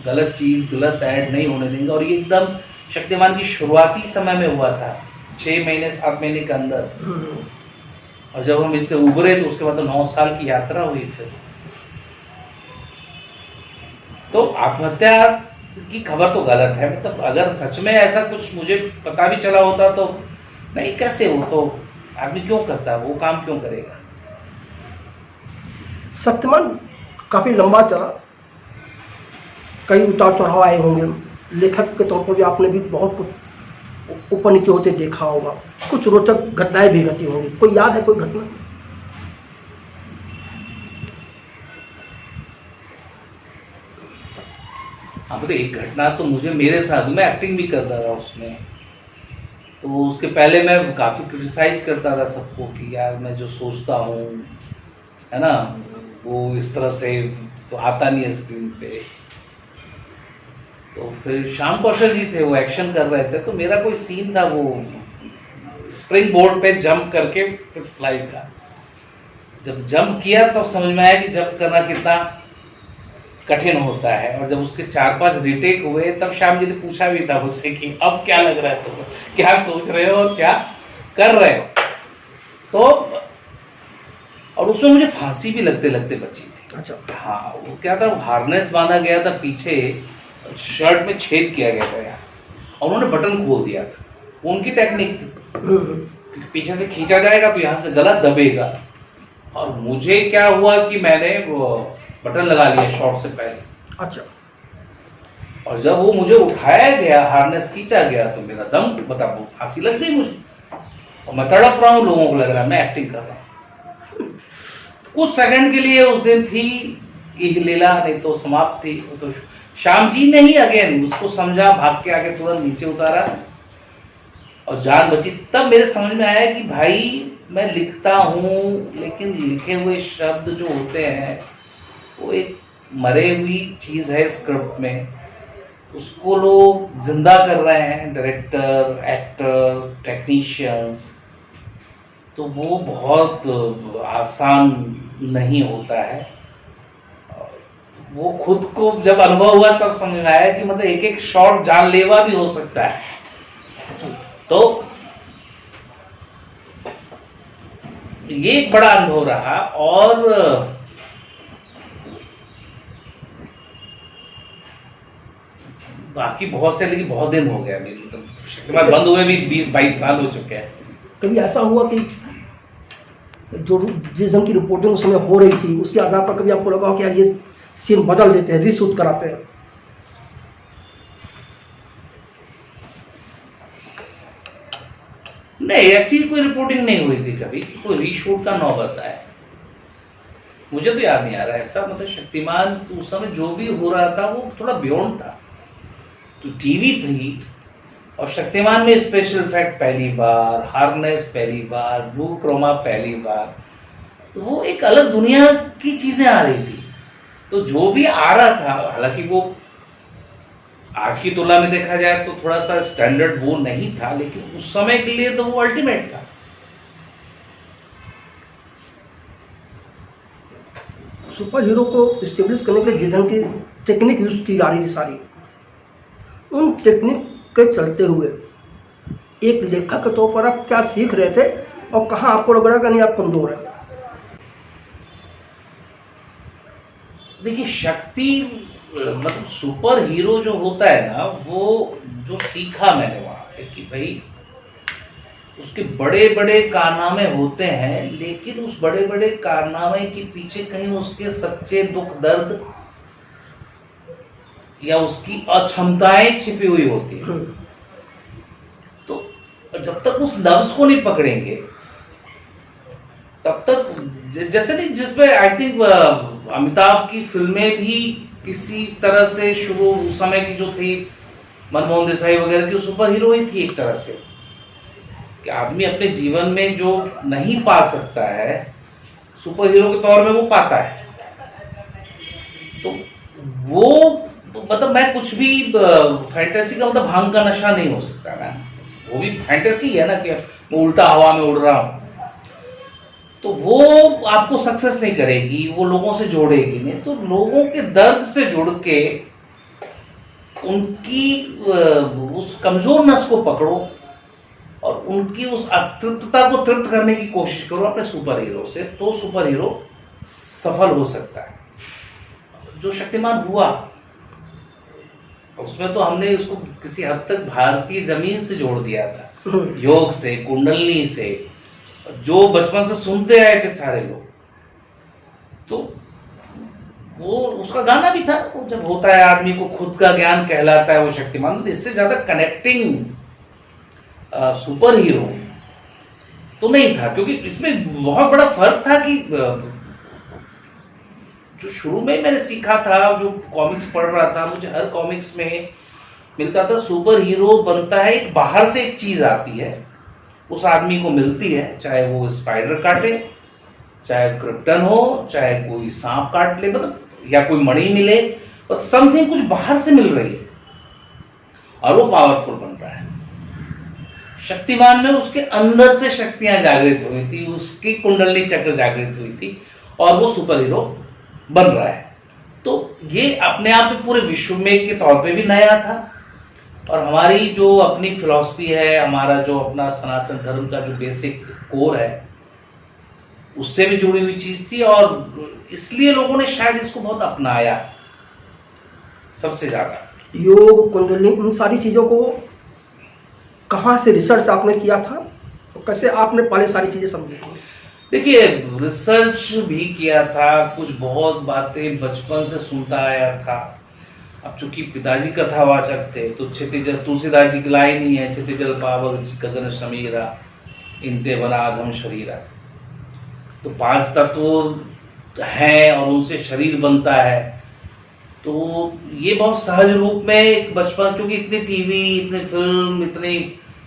गलत चीज गलत ऐड नहीं होने देंगे। और ये एकदम शक्तिमान की शुरुआती समय में हुआ था, 6 महीने 7 महीने के अंदर। और जब हम इससे उभरे तो उसके बाद तो 9 साल की यात्रा हुई। फिर तो आत्महत्या की खबर तो गलत है। मतलब अगर सच में ऐसा कुछ मुझे पता भी चला होता तो नहीं, कैसे हो तो आदमी क्यों करता, वो काम क्यों करेगा। सत्यवान काफी लंबा चला, कई उतार चढ़ाव आए होंगे। लेखक के तौर पर भी आपने भी बहुत कुछ ऊपर नीचे होते देखा होगा, कुछ रोचक घटनाएं भी घटी होंगी। कोई याद है कोई घटना? हाँ तो एक घटना तो मुझे मेरे साथ, मैं एक्टिंग भी करता था उसमें, तो उसके पहले मैं काफी क्रिटिसाइज करता था सबको कि यार मैं जो सोचता हूँ है ना वो इस तरह से तो आता नहीं है स्क्रीन पे। तो फिर श्याम कौशल जी थे, वो एक्शन कर रहे थे, तो मेरा कोई सीन था वो स्प्रिंग बोर्ड पे जंप करके फ्लाई का। जब जंप किया तब समझ में आया कि जंप करना कितना कठिन होता है। और जब उसके 4-5 रिटेक हुए तब श्याम जी ने पूछा भी था मुझसे कि अब क्या लग रहा है तुमको, क्या सोच रहे हो और क्या कर रहे हो। तो और उसमें मुझे फांसी भी लगते लगते बची थी। अच्छा। हाँ, वो क्या था, हार्नेस बांधा गया था पीछे, शर्ट में छेद किया गया था यार, और उन्होंने बटन खोल दिया था। उनकी टेक्निक थी, क्योंकि पीछे से खींचा जाएगा तो यहाँ से गला दबेगा। और मुझे क्या हुआ कि मैंने वो बटन लगा लिया शॉट से पहले। अच्छा। और जब वो मुझे उठाया गया, हार्नेस खींचा गया, तो मेरा दम बता फांसी लग गई मुझे। और मैं तड़प रहा हूँ, लोगों को लग रहा है मैं एक्टिंग कर रहा हूँ। कुछ सेकंड के लिए उस दिन थी कि लीला, नहीं तो समाप्त थी। तो श्याम जी ने ही अगेन उसको समझा, भाग के आके तुरंत नीचे उतारा और जान बची। तब मेरे समझ में आया कि भाई मैं लिखता हूँ, लेकिन लिखे हुए शब्द जो होते हैं वो एक मरे हुई चीज है स्क्रिप्ट में, उसको लोग जिंदा कर रहे हैं, डायरेक्टर, एक्टर, टेक्नीशियंस। तो वो बहुत आसान नहीं होता है। वो खुद को जब अनुभव हुआ तब समझ में आया कि मतलब एक एक शॉट जानलेवा भी हो सकता है। तो ये एक बड़ा अनुभव रहा। और बाकी बहुत से, लेकिन बहुत दिन हो गया अभी, मतलब शक्तिमान बंद हुए भी 20-22 साल हो चुके हैं। कभी ऐसा हुआ कि जो जिस ढंग की रिपोर्टिंग उस समय हो रही थी उसके आधार पर कभी आपको लगा हो कि यार ये सीन बदल देते हैं, रीशूट कराते हैं? नहीं, ऐसी कोई रिपोर्टिंग नहीं हुई थी कभी, कोई रीशूट का नौबत आया मुझे तो याद नहीं आ रहा है ऐसा। मतलब शक्तिमान उस समय जो भी हो रहा था वो थोड़ा बियॉन्ड था। तो टीवी थी और शक्तिमान में स्पेशल इफेक्ट पहली बार, हार्नेस पहली बार, ब्लू क्रोमा पहली बार, तो वो एक अलग दुनिया की चीजें आ रही थी। तो जो भी आ रहा था, हालांकि वो आज की तुलना में देखा जाए तो थोड़ा सा स्टैंडर्ड वो नहीं था, लेकिन उस समय के लिए तो वो अल्टीमेट था। सुपर हीरो को स्टेब्लिश करने के लिए जिस ढंग की टेक्निक यूज की जा रही थी सारी, उन टेक्निक के चलते हुए एक लेखक के तौर पर आप क्या सीख रहे थे और कहाँ आपको लग रहा है कि नहीं आप कमजोर है? देखिए, शक्ति मतलब सुपर हीरो जो होता है ना, वो जो सीखा मैंने वहां पे कि भाई उसके बड़े बड़े कारनामे होते हैं, लेकिन उस बड़े बड़े कारनामे के पीछे कहीं उसके सच्चे दुख दर्द या उसकी अक्षमताएं छिपी हुई होती है। तो जब तक उस नब्ज को नहीं पकड़ेंगे तब तक, जैसे नहीं जिसमें आई थिंक अमिताभ की फिल्में भी किसी तरह से शुरू उस समय की जो थी, मनमोहन देसाई वगैरह की, सुपर हीरो ही थी एक तरह से, कि आदमी अपने जीवन में जो नहीं पा सकता है सुपर हीरो के तौर में वो पाता है। तो वो मतलब मैं कुछ भी फैंटेसी का मतलब भांग का नशा नहीं हो सकता ना, वो भी फैंटेसी है ना कि मैं उल्टा हवा में उड़ रहा हूं, तो वो आपको सक्सेस नहीं करेगी, वो लोगों से जोड़ेगी नहीं। तो लोगों के दर्द से जुड़ के उनकी उस कमजोर नस को पकड़ो और उनकी उस अतृप्तता को तृप्त करने की कोशिश करो अपने सुपर हीरो से, तो सुपर हीरो सफल हो सकता है। जो शक्तिमान हुआ उसमें तो हमने उसको किसी हद तक भारतीय जमीन से जोड़ दिया था, योग से, कुंडलनी से, जो बचपन से सुनते आए थे सारे लोग। तो वो उसका गाना भी था, वो जब होता है आदमी को खुद का ज्ञान कहलाता है वो शक्तिमान। इससे ज्यादा कनेक्टिंग सुपर हीरो तो नहीं था, क्योंकि इसमें बहुत बड़ा फर्क था कि जो शुरू में मैंने सीखा था, जो कॉमिक्स पढ़ रहा था, मुझे हर कॉमिक्स में मिलता था सुपर हीरो बनता है, एक बाहर से एक चीज आती है उस आदमी को मिलती है, चाहे वो स्पाइडर काटे, चाहे क्रिप्टन हो, चाहे कोई सांप काट ले, मतलब या कोई मणि मिले, बट समथिंग कुछ बाहर से मिल रही है और वो पावरफुल बन रहा है। शक्तिमान में उसके अंदर से शक्तियां जागृत हुई थी, उसकी कुंडली चक्र जागृत हुई थी और वो सुपर हीरो बन रहा है। तो ये अपने आप में पूरे विश्व में के तौर पे भी नया था और हमारी जो अपनी फिलॉसफी है, हमारा जो अपना सनातन धर्म का जो बेसिक कोर है, उससे भी जुड़ी हुई चीज थी और इसलिए लोगों ने शायद इसको बहुत अपनाया सबसे ज्यादा। योग, कुंडली, इन सारी चीजों को कहाँ से रिसर्च आपने किया था और कैसे आपने पहले सारी चीजें समझी थी? देखिए, रिसर्च भी किया था, कुछ बहुत बातें बचपन से सुनता आया था। अब चूंकि पिताजी कथावाचक थे तो क्षितिजल, तुलसीदास जी की लाइन ही है, क्षितिजल पावक गगन समीरा, इनते बना अधम शरीरा। तो 5 तत्व हैं और उनसे शरीर बनता है। तो ये बहुत सहज रूप में एक बचपन, क्योंकि इतनी टीवी, इतनी फिल्म, इतनी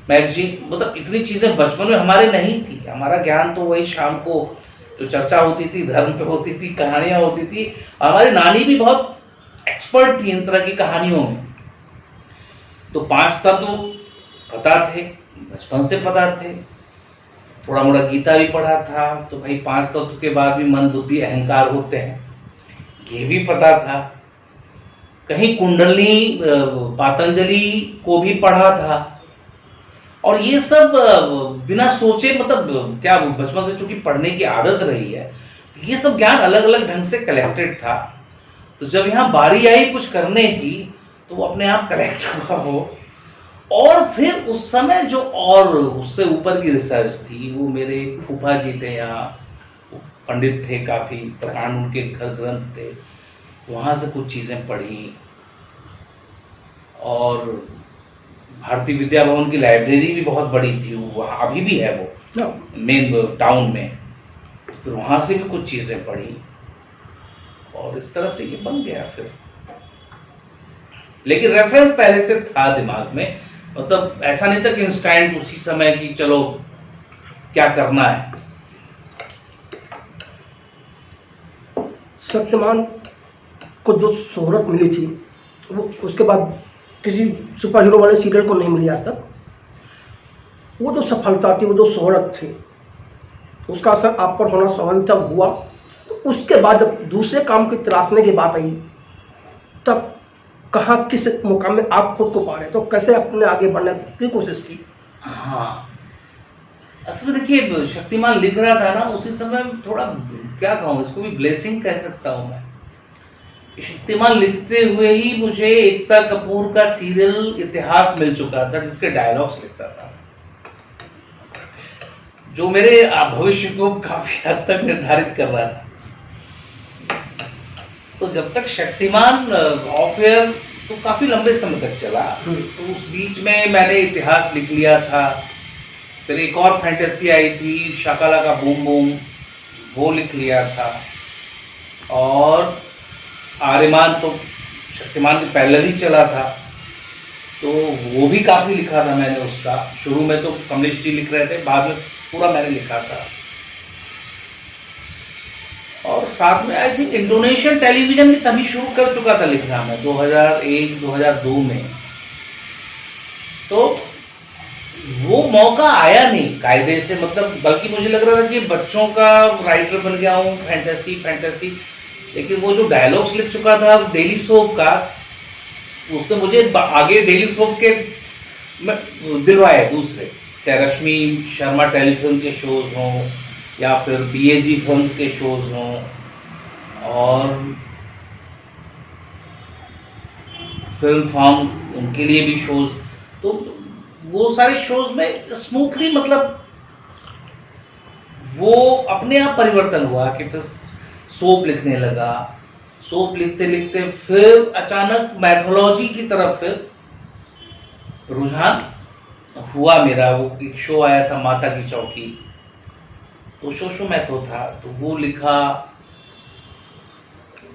मैगजीन, मतलब इतनी चीजें बचपन में हमारे नहीं थी। हमारा ज्ञान तो वही शाम को जो चर्चा होती थी, धर्म पे होती थी, कहानियां होती थी। हमारी नानी भी बहुत एक्सपर्ट थी इन तरह की कहानियों में। तो 5 तत्व पता थे, बचपन से पता थे, थोड़ा मोड़ा गीता भी पढ़ा था। तो भाई 5 तत्व के बाद भी मन, बुद्धि, अहंकार होते हैं, ये भी पता था। कहीं कुंडली पातंजलि को भी पढ़ा था, और ये सब बिना सोचे, मतलब क्या बचपन से चूंकि पढ़ने की आदत रही है, तो ये सब ज्ञान अलग अलग ढंग से कलेक्टेड था। तो जब यहाँ बारी आई कुछ करने की, तो वो अपने आप कलेक्ट हुआ हो। और फिर उस समय जो और उससे ऊपर की रिसर्च थी, वो मेरे फूफा जी थे यहाँ, पंडित थे काफी, प्रकांड उनके घर ग्रंथ थे, वहां से कुछ चीजें पढ़ी। और भारतीय विद्या भवन की लाइब्रेरी भी बहुत बड़ी थी, वहाँ अभी भी है वो मेन टाउन में, फिर वहां से भी कुछ चीजें पढ़ी, और इस तरह से ये बन गया फिर। लेकिन रेफरेंस पहले से था दिमाग में, मतलब ऐसा नहीं था कि इंस्टेंट उसी समय की चलो क्या करना है। शक्तिमान को जो शोहरत मिली थी वो उसके बाद किसी सुपर हीरो वाले सीरियल को नहीं मिली आज तक। वो जो सफलता थी, वो जो शोहरत थी, उसका असर आप पर होना स्वाभाविक तब हुआ। तो उसके बाद जब दूसरे काम की तलाशने की बात आई, तब कहाँ किस मुकाम में आप खुद को पा रहे, तो कैसे अपने आगे बढ़ने की कोशिश की? हाँ, असल में देखिए, शक्तिमान लिख रहा था ना, उसी समय थोड़ा क्या कहूँ, इसको भी ब्लेसिंग कह सकता हूँ मैं। शक्तिमान लिखते हुए ही मुझे एकता कपूर का सीरियल इतिहास मिल चुका था, जिसके डायलॉग्स लिखता था, जो मेरे भविष्य को काफी हद तक निर्धारित कर रहा था। तो जब तक शक्तिमान ऑफ एयर तो काफी लंबे समय तक चला, तो उस बीच में मैंने इतिहास लिख लिया था। फिर एक और फैंटेसी आई थी, शाकाला का बूम बूम, वो लिख लिया था। और आर्यमान तो शक्तिमान के पहले ही चला था, तो वो भी काफी लिखा था मैंने उसका। शुरू में तो कमलेश जी लिख रहे थे, बाद में पूरा मैंने लिखा था। और साथ में आई थिंक इंडोनेशियन टेलीविजन भी तभी शुरू कर चुका था लिखना मैं, 2001-2002 में। तो वो मौका आया नहीं कायदे से, मतलब बल्कि मुझे लग रहा था कि बच्चों का राइटर बन गया हूँ, फैंटेसी। लेकिन वो जो डायलॉग्स लिख चुका था डेली सोप का, उसने मुझे आगे डेली सोप के दिलवाए दूसरे, चाहे रश्मि शर्मा टेलीफिल्म के शोज हों या फिर BAG फिल्म्स के शोज हों, और फिल्म फार्म उनके लिए भी शोज। तो वो सारे शोज में स्मूथली, मतलब वो अपने आप परिवर्तन हुआ कि फिर सोप लिखने लगा। सोप लिखते लिखते फिर अचानक मैथोलॉजी की तरफ फिर रुझान हुआ मेरा। वो एक शो आया था माता की चौकी, तो शो मैथो था, तो वो लिखा।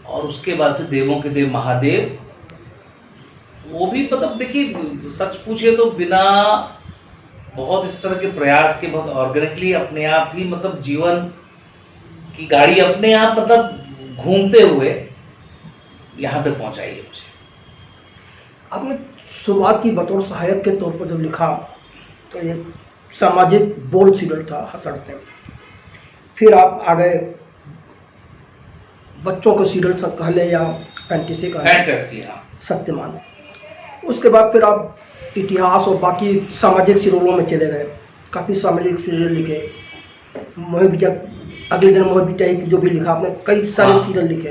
और उसके बाद फिर देवों के देव महादेव, वो भी मतलब देखिए सच पूछे तो बिना बहुत इस तरह के प्रयास के, बहुत ऑर्गेनिकली अपने आप ही, मतलब जीवन की गाड़ी अपने आप मतलब घूमते हुए यहाँ तक पहुंचाई है मुझे। आपने शुरुआत की बतौर सहायक के तौर पर जब लिखा, तो ये सामाजिक बोल सीरियल था हसड़ते। फिर आप आ गए बच्चों के सीरियल सब कह ले या फैंटेसी का शक्तिमान। उसके बाद फिर आप इतिहास और बाकी सामाजिक सीरियलों में चले गए, काफ़ी सामाजिक सीरियल लिखे। मोह बिटिया, अगले दिन मोह बिटिया की जो भी लिखा आपने, कई सारे सीरियल लिखे।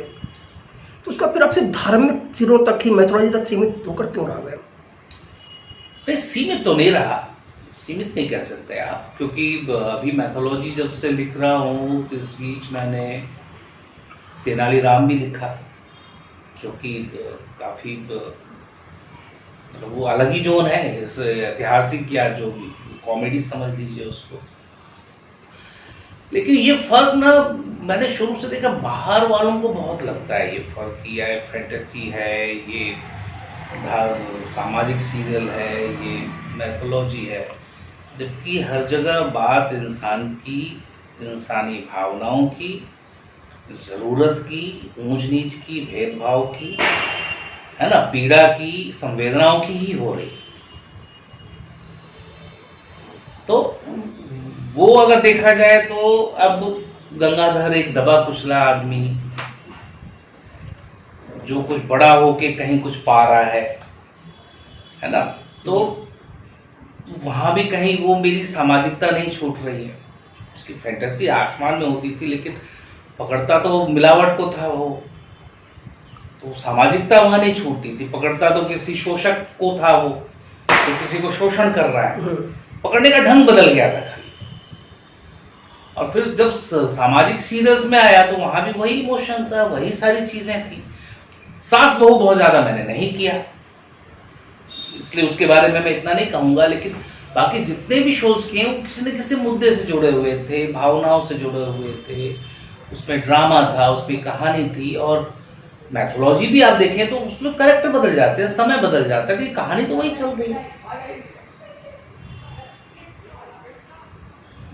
तो उसका फिर आपसे धार्मिक सीरियल तक ही, मैथोलॉजी तक सीमित होकर क्यों रह गए? नहीं, सीमित तो नहीं रहा, सीमित नहीं कह सकते आप, क्योंकि अभी मैथोलॉजी जब से लिख रहा हूँ, तो इस बीच मैंने तेनालीराम भी लिखा, जो कि काफ़ी मतलब वो अलग ही जोन है, इस ऐतिहासिक या जो कॉमेडी समझ लीजिए उसको। लेकिन ये फर्क ना मैंने शुरू से देखा, बाहर वालों को बहुत लगता है ये फर्क, ये फैंटेसी है, ये सामाजिक सीरियल है, ये मैथोलॉजी है, जबकि हर जगह बात इंसान की, इंसानी भावनाओं की, ज़रूरत की, ऊंच नीच की, भेदभाव की, है ना, पीड़ा की, संवेदनाओं की ही हो रही। तो वो अगर देखा जाए तो अब गंगाधर एक दबा कुचला आदमी, जो कुछ बड़ा होके कहीं कुछ पा रहा है ना, तो वहां भी कहीं वो मेरी सामाजिकता नहीं छूट रही है। उसकी फैंटेसी आसमान में होती थी, लेकिन पकड़ता तो मिलावट को था वो, तो सामाजिकता वहां नहीं छूटती थी। पकड़ता तो किसी शोषक को था वो, तो किसी को शोषण कर रहा है, पकड़ने का ढंग बदल गया था। और फिर जब सामाजिक सीरियल्स में आया तो वहां भी वही इमोशन था, वही सारी चीजें थी। सास बहू बहुत ज्यादा मैंने नहीं किया, इसलिए उसके बारे में मैं इतना नहीं कहूंगा, लेकिन बाकी जितने भी शोज किए वो किसी न किसी मुद्दे से जुड़े हुए थे, भावनाओं से जुड़े हुए थे। उसमें ड्रामा था, उसमें कहानी थी, और मैथोलॉजी भी आप देखें तो उसमें कैरेक्टर बदल जाते हैं, समय बदल जाता है, कि कहानी तो वही चल रही है।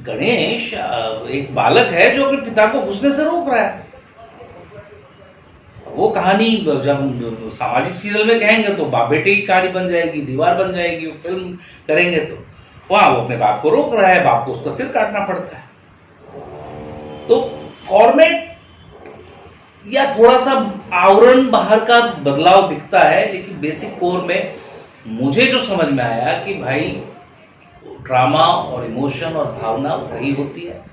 गणेश एक बालक है जो अपने पिता को घुसने से रोक रहा है। वो कहानी जब सामाजिक सीरियल में कहेंगे तो बाप बेटे की कहानी बन जाएगी, दीवार बन जाएगी। फिल्म करेंगे तो वहां वो अपने बाप को रोक रहा है, बाप को उसका सिर काटना पड़ता है। तो फॉर्मेट या थोड़ा सा आवरण बाहर का बदलाव दिखता है, लेकिन बेसिक कोर में मुझे जो समझ में आया कि भाई ड्रामा और इमोशन और भावना वही होती है।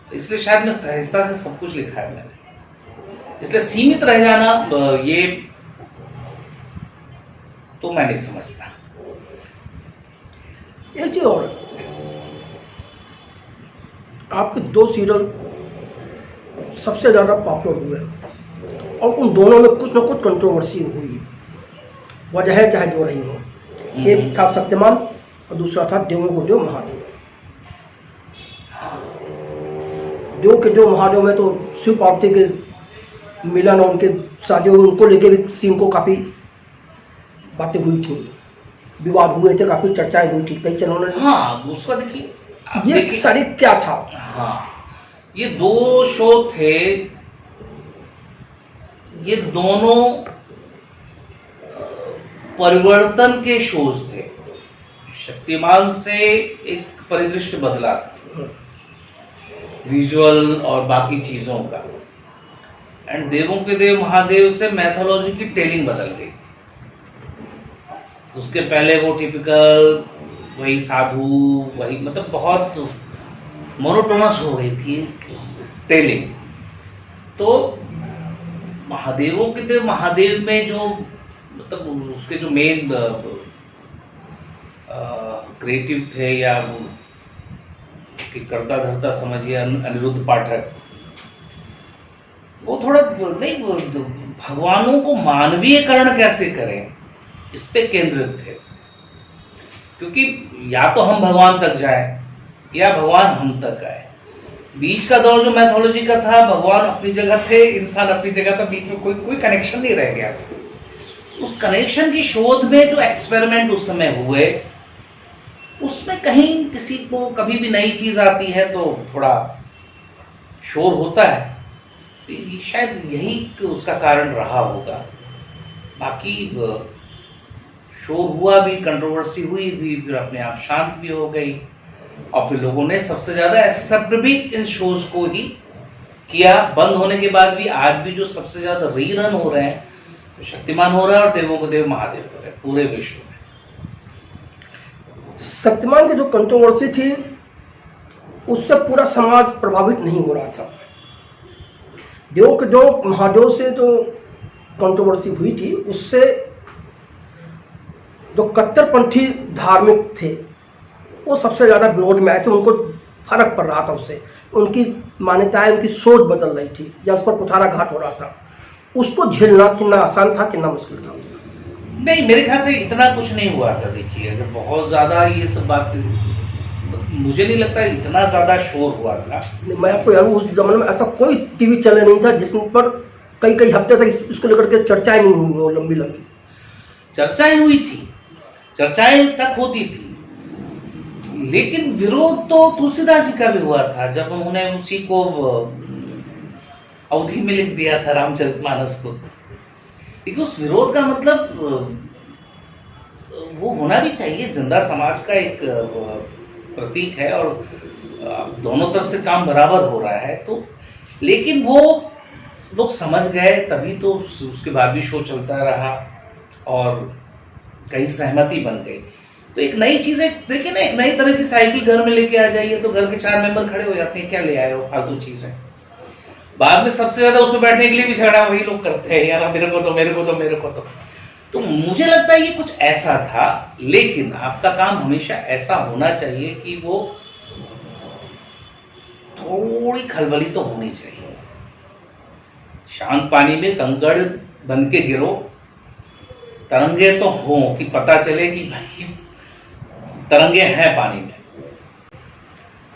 इसलिए शायद मैं सहजता से सब कुछ लिखा है मैंने, इसलिए सीमित रह जाना ये तो मैं नहीं समझता। एक चीज और, आपके 2 सीरियल सबसे ज्यादा पॉपुलर हुए और उन दोनों में कुछ न कुछ कंट्रोवर्सी हुई, वजह चाहे जो रही हो। एक था शक्तिमान और दूसरा था देवों को देव महादेव। देव के देव महादेव में तो शिव पार्वती के मिलन और उनके शादी हुई, उनको लेके भी सीन को काफी बातें हुई थी, विवाद हुए थे, काफी चर्चाएं हुई थी कई चैनलों ने। हाँ, उसका देखिए ये सारी क्या था। हाँ, ये 2 शो थे, ये दोनों परिवर्तन के शोज थे। शक्तिमान से एक परिदृश्य बदला था, विजुअल और बाकी चीजों का, एंड देवों के देव महादेव से मैथोलॉजी की टेलिंग बदल गई थी। तो उसके पहले वो टिपिकल वही साधु, वही मतलब बहुत मोनोटोनस हो गई थी टेलिंग। तो महादेवों के देव महादेव में जो मतलब उसके जो मेन क्रिएटिव थे, या कि करता धरता समझिए अनिरुद्ध पाठक, वो थोड़ा नहीं भगवानों को मानवीयकरण कैसे करें इस पे केंद्रित थे। क्योंकि या तो हम भगवान तक जाएं या भगवान हम तक आए। बीच का दौर जो मैथोलॉजी का था, भगवान अपनी जगह थे, इंसान अपनी जगह था, बीच में कोई कनेक्शन नहीं रह गया। उस कनेक्शन की शोध में जो एक्सपेरिमेंट उस समय हुए, उसमें कहीं किसी को कभी भी नई चीज आती है तो थोड़ा शोर होता है। तो शायद यही उसका कारण रहा होगा। बाकी शोर हुआ भी, कंट्रोवर्सी हुई भी, फिर अपने आप शांत भी हो गई, और फिर लोगों ने सबसे ज्यादा एक्सेप्ट भी इन शोज को ही किया। बंद होने के बाद भी आज भी जो सबसे ज्यादा रीरन हो रहे हैं, तो शक्तिमान हो रहा है और देवों को देव महादेव हो रहे हैं पूरे विश्व में। शक्तिमान की जो कंट्रोवर्सी थी उससे पूरा समाज प्रभावित नहीं हो रहा था। देवों के देव महादेव से जो कंट्रोवर्सी हुई थी, उससे जो कट्टरपंथी धार्मिक थे वो सबसे ज्यादा विरोध में आए थे। उनको फर्क पड़ रहा था उससे, उनकी मान्यताएं, उनकी सोच बदल रही थी, या उस पर कुठाराघात हो रहा था। उसको झेलना कितना आसान था, कितना मुश्किल था? नहीं, मेरे ख्याल से इतना कुछ नहीं हुआ था। देखिए, अगर बहुत ज्यादा ये सब बात, मुझे नहीं लगता इतना ज्यादा शोर हुआ था। मैं आपको यार, उस जमाने में ऐसा कोई टीवी चैनल नहीं था जिस पर कई हफ्ते तक इसको लेकर के चर्चाएं नहीं हुई हो, लंबी चर्चाएं हुई थी, चर्चाएं तक होती थी, लेकिन विरोध तो तुलसीदास जी का भी हुआ था जब उन्होंने उसी को अवधि में लिख दिया था, रामचरितमानस को। लेकिन उस विरोध का मतलब वो होना भी चाहिए, जिंदा समाज का एक प्रतीक है, और दोनों तरफ से काम बराबर हो रहा है। तो लेकिन वो लोग समझ गए, तभी तो उसके बाद भी शो चलता रहा और कहीं सहमति बन गई। तो एक नई चीज है, देखिए ना, एक नई तरह की साइकिल घर में लेके आ जाइए तो घर के 4 मेंबर खड़े हो जाते हैं, क्या ले आए हो, फालतू चीज है। बाद में सबसे ज्यादा उसमें बैठने के लिए भी झगड़ा वही लोग करते हैं, यार मेरे को तो मेरे को तो मेरे को तो मुझे लगता है ये कुछ ऐसा था। लेकिन आपका काम हमेशा ऐसा होना चाहिए कि वो थोड़ी खलबली तो होनी चाहिए। शांत पानी में कंकड़ बन के गिरो, तरंगे तो हो कि पता चले कि भाई तरंगे हैं पानी में।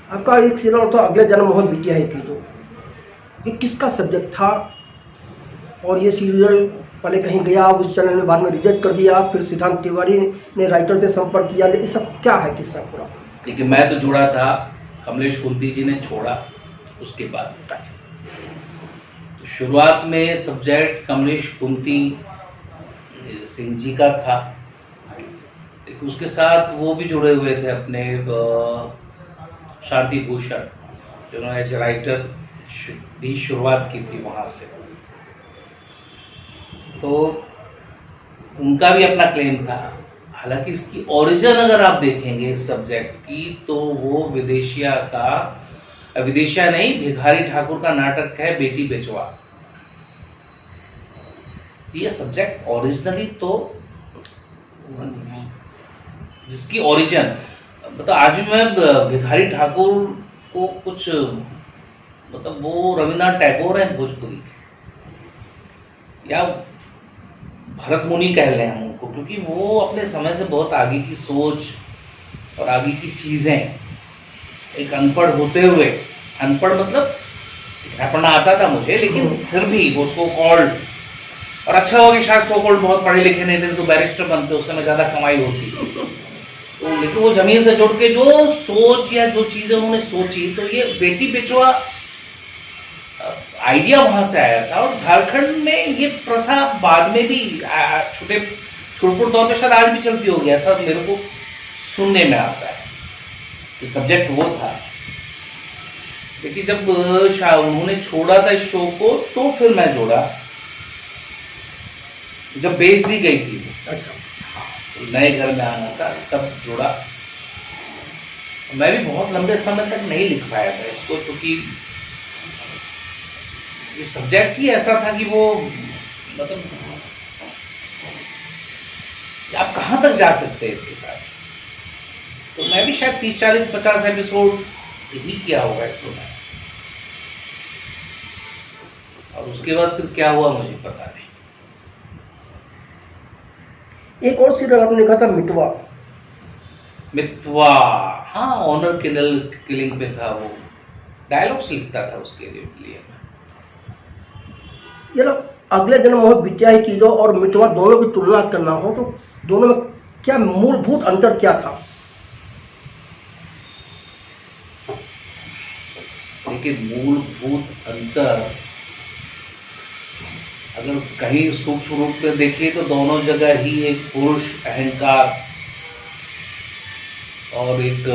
आपका एक सीरियल था अगले जन्म मोहन बिटिया है कीजो, ये किसका सब्जेक्ट था? और ये सीरियल पहले कहीं गया, उस चैनल ने बाद में रिजेक्ट कर दिया, फिर सिद्धांत तिवारी ने राइटर से संपर्क किया, ये सब क्या है किस्सा पूरा? देखिए, मैं तो जुड़ा था, कमलेश कुंती जी ने छोड़ा उसके बाद। तो शुरुआत में सब्जेक्ट कमलेश कुंती सिंह जी का था, लेकिन उसके साथ वो भी जुड़े हुए थे अपने शांति भूषण, जिन्होंने एज राइटर भी शुरुआत की थी वहां से। तो उनका भी अपना क्लेम था। हालांकि इसकी ओरिजिन अगर आप देखेंगे इस सब्जेक्ट की, तो वो विदेशिया नहीं, भिखारी ठाकुर का नाटक है बेटी बेचवा। ये सब्जेक्ट ओरिजिनली तो जिसकी ओरिजिन मतलब आज भी मैं भिखारी ठाकुर को कुछ मतलब वो रविन्द्रनाथ टैगोर है भोजपुरी के, या भरत मुनि कह लें हम उनको, क्योंकि वो अपने समय से बहुत आगे की सोच और आगे की चीजें, एक अनपढ़ होते हुए, अनपढ़ मतलब पढ़ना आता था मुझे, लेकिन फिर भी वो सो कॉल्ड, और अच्छा हो कि शायद सो कॉल्ड बहुत पढ़े लिखे नहीं थे तो बैरिस्टर बनते, उस समय ज्यादा कमाई होती। तो लेकिन वो जमीन से जुड़ के जो सोच या जो चीजें उन्होंने सोची, तो ये बेटी बेचवा आइडिया वहां से आया था। और झारखंड में ये प्रथा बाद में भी छोटे तौर पे शायद आज भी चलती होगी, ऐसा मेरे को सुनने में आता है। तो सब्जेक्ट वो था, लेकिन जब उन्होंने छोड़ा था इस शो को, तो फिर मैं जोड़ा, जब बेच दी गई थी। अच्छा, तो नए घर में आना था, तब जोड़ा। मैं भी बहुत लंबे समय तक नहीं लिख पाया था इसको, क्योंकि ये सब्जेक्ट ही ऐसा था कि वो मतलब आप कहां तक जा सकते हैं इसके साथ। तो मैं भी शायद 30, 40, 50 एपिसोड ही किया होगा इसको में, और उसके बाद फिर क्या हुआ मुझे पता नहीं। एक और सीरियल आपने लिखा था मितवा, हाँ, ऑनर किलिंग पे था, वो डायलॉग्स लिखता था उसके लिए। ये लोग अगले जन्म मोह बिटिया ही कीजो और मितवा दोनों की तुलना करना हो तो दोनों में क्या मूलभूत अंतर क्या था? देखिए, मूलभूत अंतर अगर कहीं सूक्ष्म रूप में देखिए तो दोनों जगह ही एक पुरुष अहंकार और एक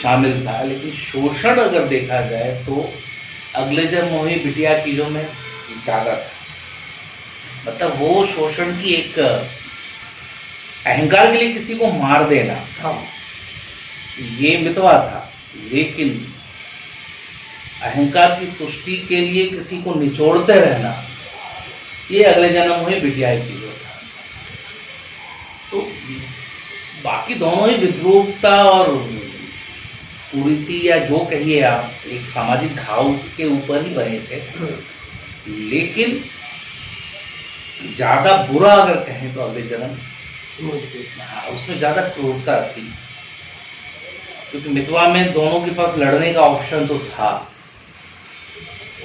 शामिल था। लेकिन शोषण अगर देखा जाए तो अगले जन्म मोही बिटिया कीजो में ज्यादा था। मतलब वो शोषण की एक अहंकार के लिए किसी को मार देना, ये मितवा था। लेकिन अहंकार की पुष्टि के लिए किसी को निचोड़ते रहना, ये अगले जन्म हुए बिटिया कीजो था। तो बाकी दोनों ही विद्रूपता और कुरीति या जो कहिए आप, एक सामाजिक घाव के ऊपर ही बने थे। लेकिन ज्यादा बुरा अगर कहें तो अगले जन्म, हाँ, उसमें ज्यादा क्रूरता थी, क्योंकि मितवा में दोनों के पास लड़ने का ऑप्शन तो था,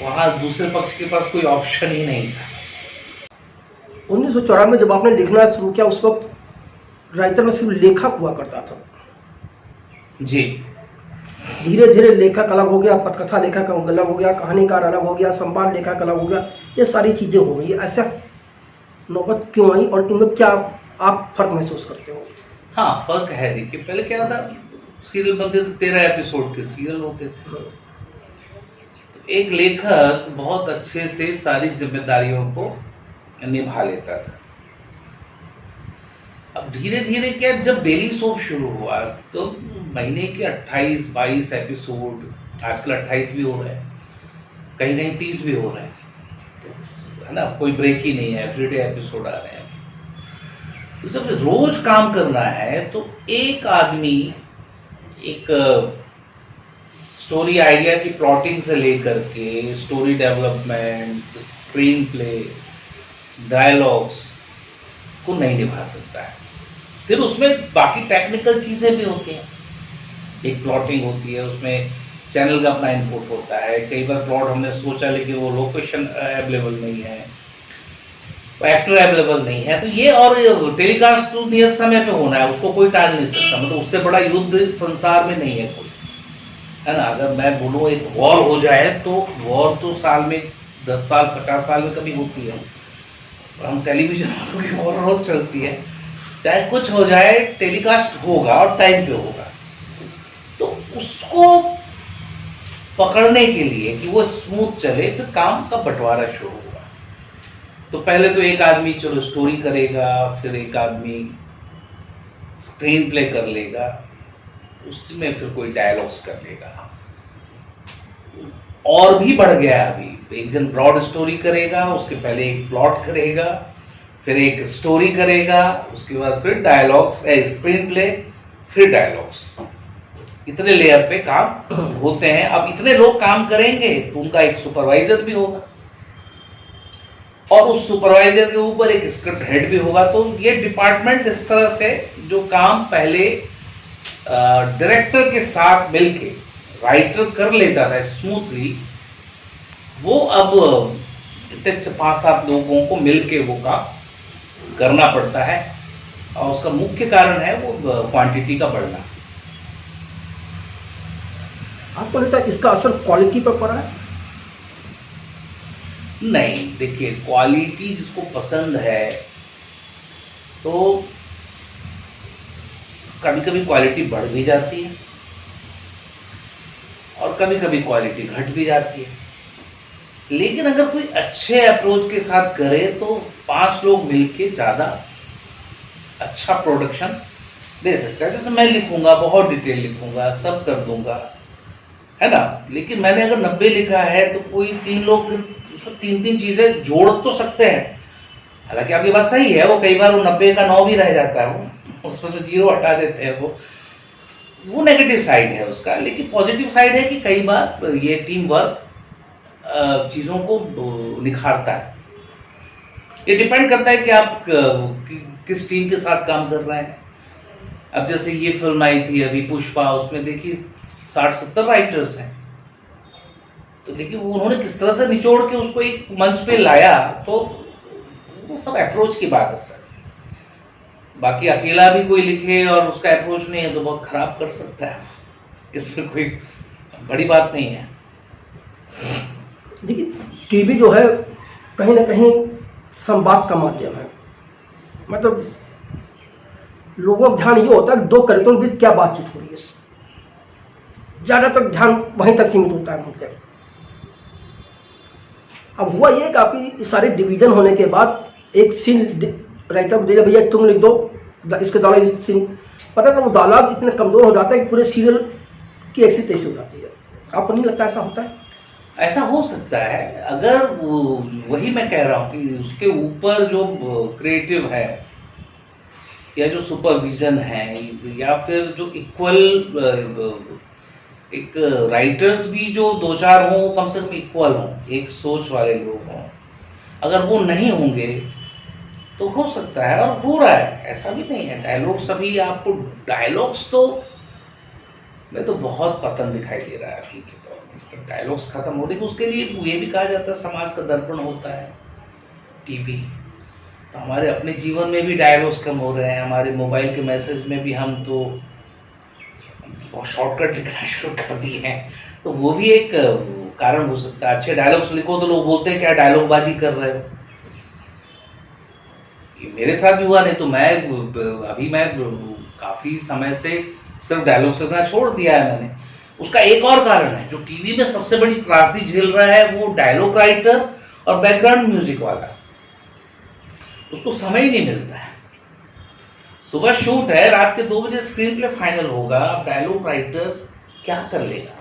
वहां दूसरे पक्ष के पास कोई ऑप्शन ही नहीं था। 1994 में जब आपने लिखना शुरू किया, उस वक्त राइटर में सिर्फ लेखक हुआ करता था जी। धीरे धीरे लेखक अलग हो गया, पटकथा लेखक अलग हो गया, कहानीकार अलग हो गया, संवाद लेखक अलग हो गया, ये सारी चीजें हो गई। ऐसा नौबत क्यों आई और इनमें क्या आप फर्क महसूस करते हो? हाँ, फर्क है। देखिए, पहले क्या था, सीरियल बनते थे, 13 एपिसोड के सीरियल होते थे। तो एक लेखक बहुत अच्छे से सारी जिम्मेदारियों को निभा लेता था। अब धीरे धीरे क्या, जब डेली सोप शुरू हुआ तो महीने के 28-22 एपिसोड, आजकल 28 भी हो रहे हैं, कहीं कहीं 30 भी हो रहे हैं, तो है ना, कोई ब्रेक ही नहीं है, एवरीडे एपिसोड आ रहे हैं। तो जब रोज काम करना है तो एक आदमी एक स्टोरी आइडिया की प्लॉटिंग से लेकर के story development, screen play, dialogues को नहीं निभा सकता है। फिर उसमें बाकी टेक्निकल चीजें भी होती हैं, एक प्लॉटिंग होती है, उसमें चैनल का अपना इनपुट होता है, कई बार प्लॉट हमने सोचा लेकिन वो लोकेशन अवेलेबल नहीं है, एक्टर अवेलेबल नहीं है, तो ये और टेलीकास्ट तो नियत समय पे होना है, उसको कोई टाल नहीं सकता, मतलब उससे बड़ा युद्ध संसार में नहीं है कोई, है ना। अगर मैं बोलूँ एक वॉर हो जाए तो वॉर तो साल में 10 साल 50 साल में कभी होती है, और हम टेलीविजन वालों की वॉर रोज चलती है, चाहे कुछ हो जाए टेलीकास्ट होगा और टाइम पे होगा। तो उसको पकड़ने के लिए कि वो स्मूथ चले, फिर काम का बंटवारा शुरू हुआ। तो पहले तो एक आदमी चलो स्टोरी करेगा, फिर एक आदमी स्क्रीन प्ले कर लेगा, उसमें फिर कोई डायलॉग्स कर लेगा, और भी बढ़ गया। अभी एक जन ब्रॉड स्टोरी करेगा, उसके पहले एक प्लॉट करेगा, फिर एक स्टोरी करेगा, उसके बाद फिर डायलॉग्स, स्क्रीन प्ले, फिर डायलॉग्स। इतने लेयर पे काम होते हैं। अब इतने लोग काम करेंगे तो उनका एक सुपरवाइजर भी होगा, और उस सुपरवाइजर के ऊपर एक स्क्रिप्ट हेड भी होगा। तो ये डिपार्टमेंट इस तरह से जो काम पहले डायरेक्टर के साथ मिलके राइटर कर लेता था स्मूथली, वो अब 5-7 लोगों को मिलके वो काम करना पड़ता है, और उसका मुख्य कारण है वो क्वांटिटी का बढ़ना। आपको लगता है इसका असर क्वालिटी पर पड़ा है? नहीं, देखिए क्वालिटी जिसको पसंद है तो कभी कभी क्वालिटी बढ़ भी जाती है और कभी कभी क्वालिटी घट भी जाती है। लेकिन अगर कोई अच्छे अप्रोच के साथ करे तो 5 लोग मिलके ज़्यादा अच्छा प्रोडक्शन दे सकता है। जैसे मैं लिखूंगा, बहुत डिटेल लिखूंगा, सब कर दूंगा, है ना, लेकिन मैंने अगर 90 लिखा है तो कोई 3 लोग उसमें 3-3 चीजें जोड़ तो सकते हैं। हालांकि आपकी बात सही है, वो कई बार वो 90 का 9 भी रह जाता है, वो उसमें से 0 हटा देते हैं, वो नेगेटिव साइड है उसका। लेकिन पॉजिटिव साइड है कि कई बार ये टीम वर्क चीजों को निखारता है। ये डिपेंड करता है कि आप किस टीम के साथ काम कर रहे हैं। अब जैसे ये फिल्म आई थी अभी पुष्पा, उसमें देखिए 60-70 राइटर्स हैं, तो लेकिन उन्होंने किस तरह से निचोड़ के उसको एक मंच पे लाया, तो वो सब अप्रोच की बात है सर। बाकी अकेला भी कोई लिखे और उसका अप्रोच नहीं है तो बहुत खराब कर सकता है, इसमें कोई बड़ी बात नहीं है। देखिए टीवी जो है कहीं ना कहीं संवाद का माध्यम है, मतलब लोगों का ध्यान ये होता है कि 2 कैरेक्टरों के बीच क्या बातचीत हो रही है, ज्यादातर ध्यान वहीं तक सीमित होता है मुझे। अब हुआ ये कि आपकी सारे डिवीजन होने के बाद एक सीन राइटर को दे दिया, भैया तुम लिख दो इसके डायलॉग, इस सीन पता था वो डायलॉग इतने कमजोर हो जाता है कि पूरे सीरियल की ऐसी तैसी हो जाती है। आपको नहीं लगता ऐसा होता है? ऐसा हो सकता है, अगर वही मैं कह रहा हूँ कि उसके ऊपर जो क्रिएटिव है या जो सुपरविजन है या फिर जो इक्वल एक राइटर्स भी जो 2-4 हों, कम से कम इक्वल हों, एक सोच वाले लोग हों, अगर वो नहीं होंगे तो हो सकता है, और हो रहा है, ऐसा भी नहीं है। डायलॉग्स अभी आपको डायलॉग्स तो मैं तो बहुत पतन दिखाई दे रहा है अभी के तौर में, डायलॉग्स खत्म हो रही। उसके लिए ये भी कहा जाता है समाज का दर्पण होता है टीवी, तो हमारे अपने जीवन में भी डायलॉग्स कम हो रहे हैं। हमारे मोबाइल के मैसेज में भी हम तो बहुत शॉर्टकट लिखना शुरू कर दिए हैं, तो वो भी एक कारण हो सकता है। अच्छे डायलॉग्स लिखो तो लोग बोलते हैं क्या डायलॉग बाजी कर रहे हो। ये मेरे साथ भी हुआ, नहीं तो मैं काफी समय से सिर्फ डायलॉग्स लिखना छोड़ दिया है मैंने। उसका एक और कारण है, जो टीवी में सबसे बड़ी त्रासदी झेल रहा है वो डायलॉग राइटर और बैकग्राउंड म्यूजिक वाला। उसको समय ही नहीं मिलता है। सुबह शूट है, रात के 2 बजे स्क्रीन प्ले फाइनल होगा, अब डायलॉग राइटर क्या कर लेगा?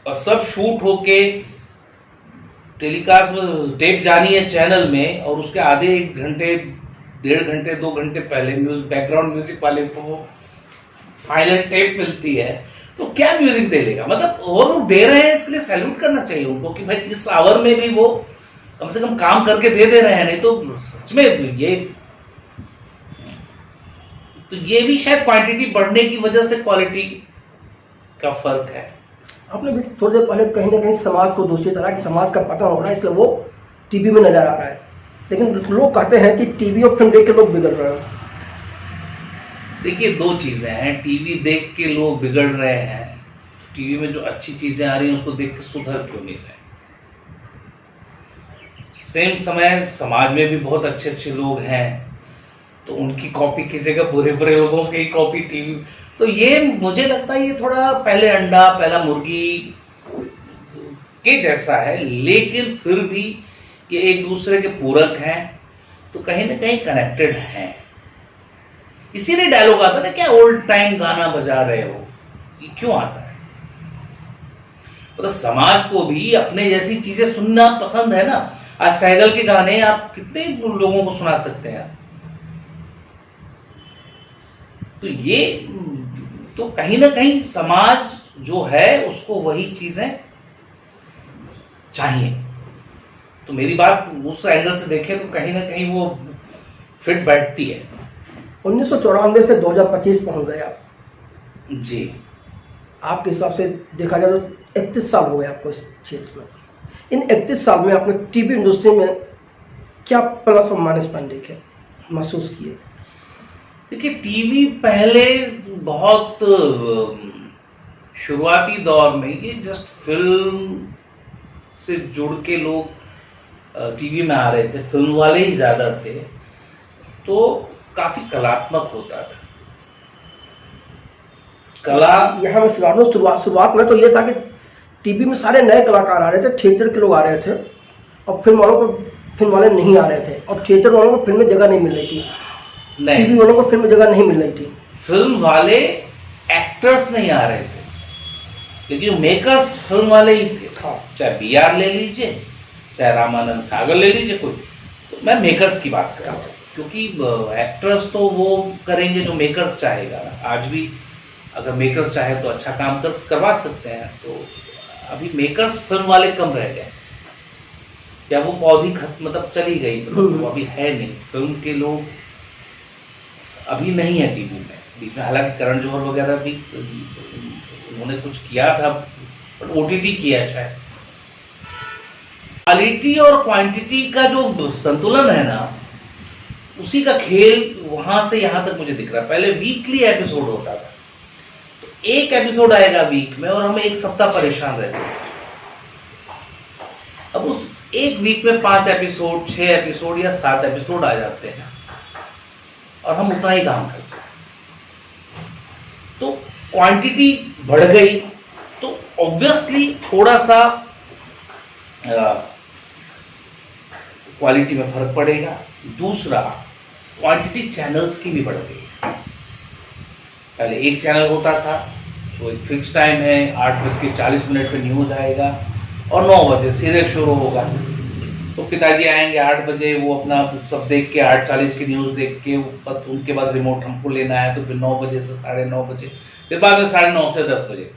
और सब शूट होके टेलीकास्ट टेप जानी है चैनल में, और उसके आधे 1 घंटे 1.5 घंटे 2 घंटे पहले बैकग्राउंड म्यूजिक वाले को फाइनल टेप मिलती है, तो क्या म्यूजिक दे लेगा? मतलब वो लोग दे रहे हैं, इसके लिए सैल्यूट करना चाहिए उनको कि भाई इस आवर में भी वो कम से कम काम करके दे रहे हैं। नहीं तो सच में ये भी शायद क्वांटिटी बढ़ने की वजह से क्वालिटी का फर्क है। आपने भी थोड़ी देर पहले कहीं ना कहीं समाज को दोषी करा कि समाज का पतन हो रहा है, इसलिए वो टीवी में नजर आ रहा है, लेकिन लोग कहते हैं कि टीवी और फिल्म देख के लोग बिगड़ रहे हैं। देखिए, 2 चीजें हैं। टीवी देख के लोग बिगड़ रहे हैं, टीवी में जो अच्छी चीजें आ रही हैं उसको देख के सुधर क्यों नहीं रहे? सेम समय समाज में भी बहुत अच्छे अच्छे लोग हैं, तो उनकी कॉपी की जगह बुरे बुरे लोगों की कॉपी टीवी। तो ये मुझे लगता है ये थोड़ा पहले अंडा पहला मुर्गी के जैसा है, लेकिन फिर भी ये एक दूसरे के पूरक हैं, तो कहीं ना कहीं कनेक्टेड हैं। इसीलिए डायलॉग आता है ना, क्या ओल्ड टाइम गाना बजा रहे हो, ये क्यों आता है? मतलब समाज को भी अपने जैसी चीजें सुनना पसंद है ना। आज सहगल के गाने आप कितने लोगों को सुना सकते हैं? तो ये तो कहीं ना कहीं समाज जो है उसको वही चीजें चाहिए। तो मेरी बात उस एंगल से देखें तो कहीं ना कहीं वो फिट बैठती है। 1994 से 2025 पहुंच गए आप जी। आपके हिसाब से देखा जाए तो 31 साल हो गए आपको इस क्षेत्र में। इन 31 साल में आपने टीवी इंडस्ट्री में क्या प्लस और माइनस पॉइंट देखे, महसूस किए? देखिए, टीवी पहले बहुत शुरुआती दौर में ये जस्ट फिल्म से जुड़ के लोग टीवी में आ रहे थे, फिल्म वाले ही ज्यादा थे, तो काफी कलात्मक होता था। कला यहाँ में शुरुआत में तो ये था कि टीवी में सारे नए कलाकार आ रहे थे, थिएटर के लोग आ रहे थे, और फिल्म वाले नहीं आ रहे थे, और थिएटर वालों को फिल्म में जगह नहीं मिल रही थी, टीवी वालों को फिल्म में जगह नहीं मिल रही थी। फिल्म वाले एक्टर्स नहीं आ रहे थे, लेकिन मेकर्स फिल्म वाले ही थे। चाहे BR ले लीजिए, चाहे रामानंद सागर ले लीजिए, कोई। तो मैं मेकर्स की बात कर रहा हूँ, क्योंकि एक्टर्स तो वो करेंगे जो मेकर्स चाहेगा। आज भी अगर मेकर्स चाहे तो अच्छा काम करवा सकते हैं। तो अभी मेकर्स फिल्म वाले कम रह गए, या वो पौधी खत्म, मतलब चली गई, मतलब वो अभी है नहीं। फिल्म के लोग अभी नहीं है टीवी में। बीच में हालांकि करण जौहर वगैरह भी उन्होंने कुछ किया था, बट OTT किया शायद। क्वालिटी और क्वांटिटी का जो संतुलन है ना, उसी का खेल वहां से यहां तक मुझे दिख रहा है। पहले वीकली एपिसोड होता था, तो एक एपिसोड आएगा वीक में और हम एक सप्ताह परेशान रहते हैं। अब उस एक वीक में 5 एपिसोड, 6 एपिसोड या 7 एपिसोड आ जाते हैं, और हम उतना ही काम करते हैं। तो क्वांटिटी बढ़ गई, तो ऑब्वियसली थोड़ा सा क्वालिटी में फर्क पड़ेगा। दूसरा, क्वांटिटी चैनल्स की भी बढ़ गई। पहले एक चैनल होता था, तो एक फिक्स टाइम है, 8:40 पे न्यूज आएगा और 9 बजे सीरियल शुरू होगा। तो पिताजी आएंगे 8 बजे, वो अपना सब देख के 8:40 की न्यूज़ देख के, उनके बाद रिमोट हमको लेना है, तो फिर 9 बजे से 9:30 बजे, फिर बाद में 9:30 से 10 बजे,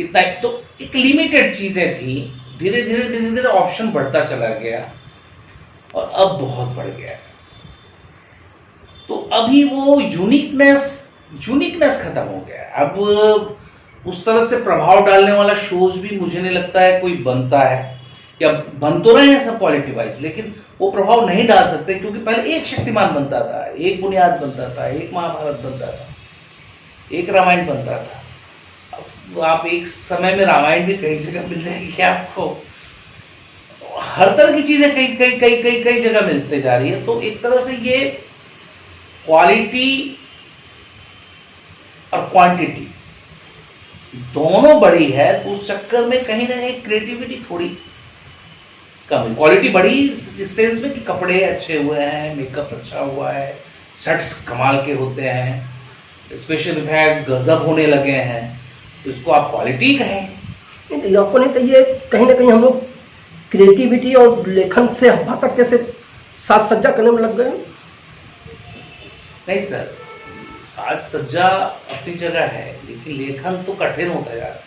इतना। तो एक लिमिटेड चीज़ें थी। धीरे धीरे ऑप्शन बढ़ता चला गया, और अब बहुत बढ़ गया। तो अभी वो यूनिकनेस खत्म हो गया। अब उस तरह से प्रभाव डालने वाला शोज भी मुझे नहीं लगता है कोई बनता है, या बन तो रहे हैं सब क्वालिटी वाइज, लेकिन वो प्रभाव नहीं डाल सकते, क्योंकि पहले एक शक्तिमान बनता था, एक बुनियाद बनता था, एक महाभारत बनता था, एक रामायण बनता था। अब आप एक समय में रामायण भी कई जगह मिल जाएगी आपको, हर तरह की चीजें कई जगह मिलते जा रही है। तो एक तरह से ये क्वालिटी और क्वांटिटी दोनों बड़ी है, तो उस चक्कर में कहीं ना कहीं क्रिएटिविटी थोड़ी कम है। क्वालिटी बड़ी इस सेंस में कि कपड़े अच्छे हुए हैं, मेकअप अच्छा हुआ है, शर्ट्स कमाल के होते हैं, स्पेशल इफेक्ट गजब होने लगे हैं, तो इसको आप क्वालिटी कहें। नहीं, आपको नहीं तो ये कहीं ना कहीं हम लोग क्रिएटिविटी और लेखन से भटक से साज सज्जा करने में लग गए। नहीं सर, साज सज्जा अपनी जगह है, लेकिन लेखन तो कठिन होता जा रहा है।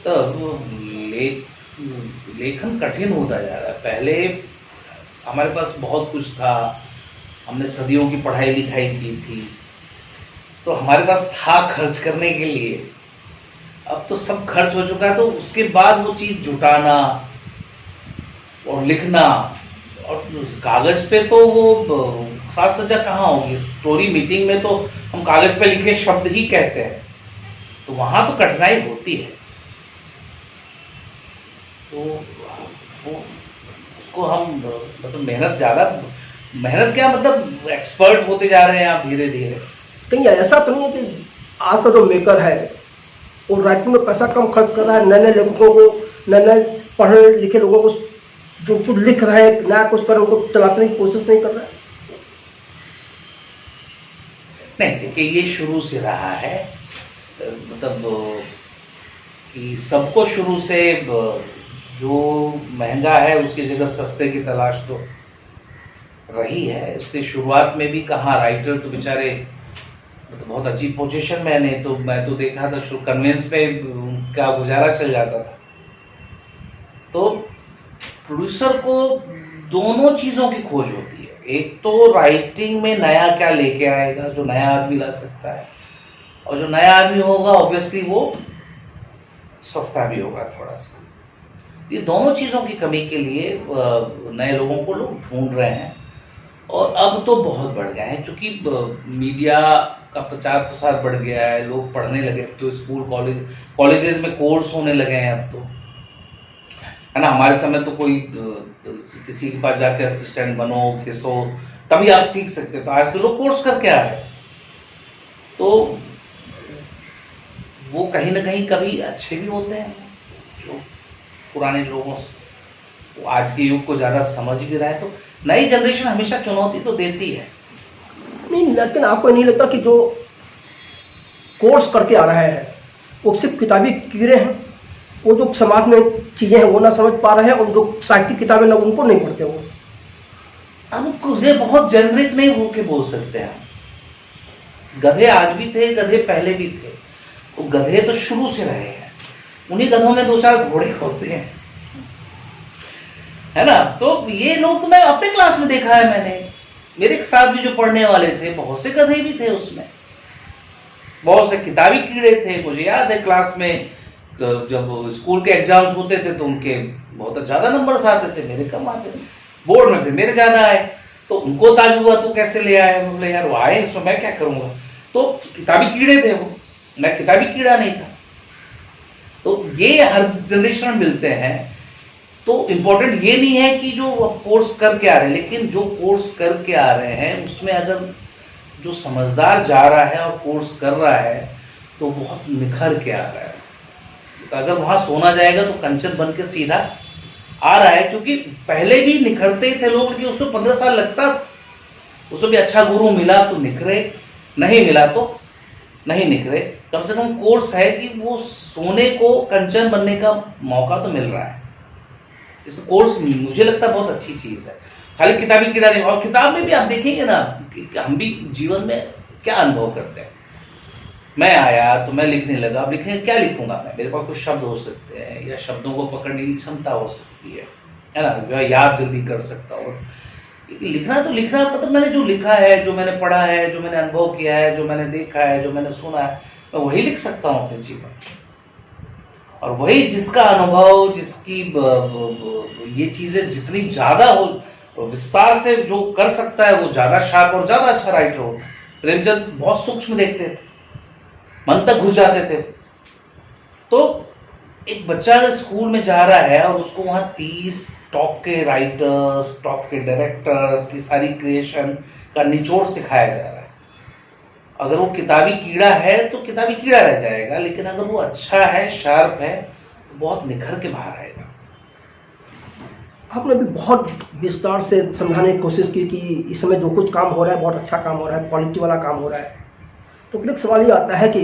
तो लेखन कठिन होता जा रहा है। पहले हमारे पास बहुत कुछ था, हमने सदियों की पढ़ाई लिखाई की थी, तो हमारे पास था खर्च करने के लिए। अब तो सब खर्च हो चुका है, तो उसके बाद वो चीज़ जुटाना और लिखना, और कागज पे तो वो साज सज्जा कहाँ होगी। स्टोरी मीटिंग में तो हम कागज पे लिखे शब्द ही कहते हैं, तो वहां तो कठिनाई होती है। तो वो उसको हम मतलब मेहनत क्या, मतलब एक्सपर्ट होते जा रहे हैं आप धीरे धीरे। कहीं ऐसा तो नहीं है कि आज का जो मेकर है वो राइटिंग में पैसा कम खर्च कर रहा है, नए नए लेखकों को, नए पढ़े लिखे लोगों को जो कुछ लिख रहे हैं नया कुछ पर उनको तलाशने की कोशिश नहीं कर रहा है? नहीं, देखिए ये शुरू से रहा है, मतलब कि सबको शुरू से जो महंगा है उसकी जगह सस्ते की तलाश तो रही है। इसके शुरुआत में भी कहाँ राइटर तो बेचारे मतलब बहुत अच्छी पोजीशन में, नहीं तो मैं तो देखा था कन्वेंस पे क्या गुजारा चल जाता था। तो प्रोड्यूसर को दोनों चीज़ों की खोज होती है, एक तो राइटिंग में नया क्या लेके आएगा जो नया आदमी ला सकता है, और जो नया आदमी होगा ऑब्वियसली वो सस्ता भी होगा थोड़ा सा। ये दोनों चीज़ों की कमी के लिए नए लोगों को लोग ढूंढ रहे हैं, और अब तो बहुत बढ़ गए हैं क्योंकि मीडिया का प्रचार प्रसार बढ़ गया है, लोग पढ़ने लगे, तो स्कूल कॉलेजेस में कोर्स होने लगे हैं अब तो, है ना। हमारे समय तो कोई किसी के पास जाके असिस्टेंट बनो घिसो तभी आप सीख सकते, तो आज तो लोग कोर्स करके आ रहे हैं। तो वो कहीं ना कहीं कभी अच्छे भी होते हैं जो पुराने लोगों से, वो आज के युग को ज़्यादा समझ भी रहा है। तो नई जनरेशन हमेशा चुनौती तो देती है। नहीं, लेकिन आपको नहीं लगता कि जो कोर्स करके आ रहा है वो सिर्फ किताबी कीड़े हैं, वो जो समाज में चीज़ें हैं वो ना समझ पा रहे हैं, और जो साहित्यिक किताबें ना उनको नहीं पढ़ते वो। अब मुझे बहुत जेनरिक नहीं होके बोल सकते हैं, गधे आज भी थे, गधे पहले भी थे, तो गधे तो शुरू से रहे हैं, उन्हीं गधों में दो चार घोड़े होते हैं, है ना। तो ये लोग तो मैं अपने क्लास में देखा है, मैंने मेरे साथ भी जो पढ़ने वाले थे बहुत से गधे भी थे उसमें, बहुत से किताबी कीड़े थे। मुझे याद है क्लास में जब स्कूल के एग्जाम्स होते थे तो उनके बहुत ज्यादा नंबर्स आते थे, मेरे कम आते थे, बोर्ड में थे मेरे ज्यादा आए, तो उनको ताजुबा तू कैसे ले आया, बोले यार वो आए इसमें मैं क्या करूंगा। तो किताबी कीड़े थे वो, मैं किताबी कीड़ा नहीं था। तो ये हर जनरेशन में मिलते हैं। तो इम्पोर्टेंट ये नहीं है कि जो कोर्स करके आ रहे हैं, लेकिन जो कोर्स करके आ रहे हैं उसमें अगर जो समझदार जा रहा है और कोर्स कर रहा है तो बहुत निखर के आ रहा है। तो अगर वहां सोना जाएगा तो कंचन बन के सीधा आ रहा है, क्योंकि पहले भी निखरते ही थे लोग, कि उसमें 15 साल लगता था, उसमें भी अच्छा गुरु मिला तो निखरे, नहीं मिला तो नहीं निखरे। कम से कम कोर्स है कि वो सोने को कंचन बनने का मौका तो मिल रहा है। इस कोर्स मुझे लगता है बहुत अच्छी चीज है, खाली किताबी कीड़ा नहीं। और किताब में भी आप देखेंगे ना कि हम भी जीवन में क्या अनुभव करते हैं। मैं आया तो मैं लिखने लगा, अब लिखें क्या लिखूंगा मैं, मेरे पास कुछ शब्द हो सकते हैं या शब्दों को पकड़ने की क्षमता हो सकती है ना, याद जल्दी कर सकता हूँ। लिखना तो लिखना, मतलब मैंने जो लिखा है, जो मैंने पढ़ा है, जो मैंने अनुभव किया है, जो मैंने देखा है, जो मैंने सुना है, मैं वही लिख सकता हूँ अपने जीवन। और वही जिसका अनुभव, जिसकी ये चीजें जितनी ज्यादा हो विस्तार से जो कर सकता है वो ज्यादा शार्प और ज्यादा अच्छा राइटर हो। प्रेमचंद बहुत सूक्ष्म देखते थे, मन तक घुस जाते थे। तो एक बच्चा अगर स्कूल में जा रहा है और उसको वहां 30 टॉप के राइटर्स, टॉप के डायरेक्टर्स की सारी क्रिएशन का निचोड़ सिखाया जा रहा है, अगर वो किताबी कीड़ा है तो किताबी कीड़ा रह जाएगा, लेकिन अगर वो अच्छा है, शार्प है, तो बहुत निखर के बाहर आएगा। आपने भी बहुत विस्तार से समझाने की कोशिश की कि इस समय जो कुछ काम हो रहा है बहुत अच्छा काम हो रहा है, क्वालिटी वाला काम हो रहा है। तो एक सवाल ये आता है कि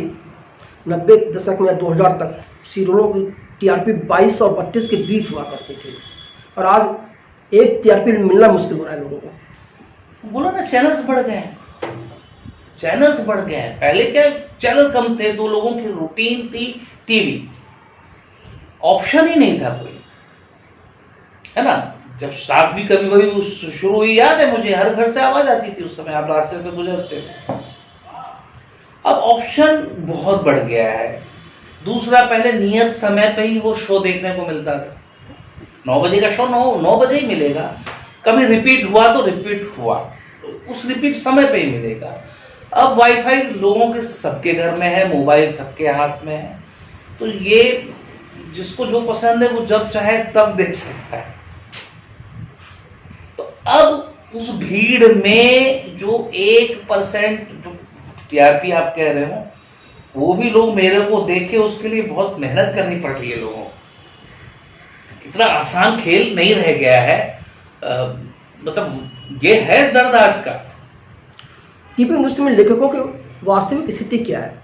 90 के दशक में 2000 तक सीरियलों की टीआरपी 22 और 32 के बीच हुआ करती थी, और आज एक टीआरपी मिलना मुश्किल हो रहा है लोगों को। बोलो ना, चैनल्स बढ़ गए हैं, चैनल्स बढ़ गए हैं। पहले क्या चैनल कम थे, तो लोगों की रूटीन थी टीवी, ऑप्शन ही नहीं था कोई, है ना। जब सास भी कभी वही शुरू हुई, याद है मुझे, हर घर से आवाज आती थी उस समय, आप रास्ते से गुजरते थे। अब ऑप्शन बहुत बढ़ गया है। दूसरा, पहले नियत समय पे ही वो शो देखने को मिलता था। 9 बजे का शो 9 बजे ही मिलेगा। कभी रिपीट हुआ तो रिपीट हुआ, उस रिपीट समय पे ही मिलेगा। अब वाईफाई लोगों के सबके घर में है, मोबाइल सबके हाथ में है, तो ये जिसको जो पसंद है वो जब चाहे तब देख सकता है। तो अब उस भीड़ में जो 1% जो टीआरपी आप कह रहे हो, वो भी लोग मेरे को देखे, उसके लिए बहुत मेहनत करनी पड़ रही है लोगों को। इतना आसान खेल नहीं रह गया है। मतलब ये है दर्द आज का। टीवी इंडस्ट्री में लेखकों की वास्तविक स्थिति क्या है?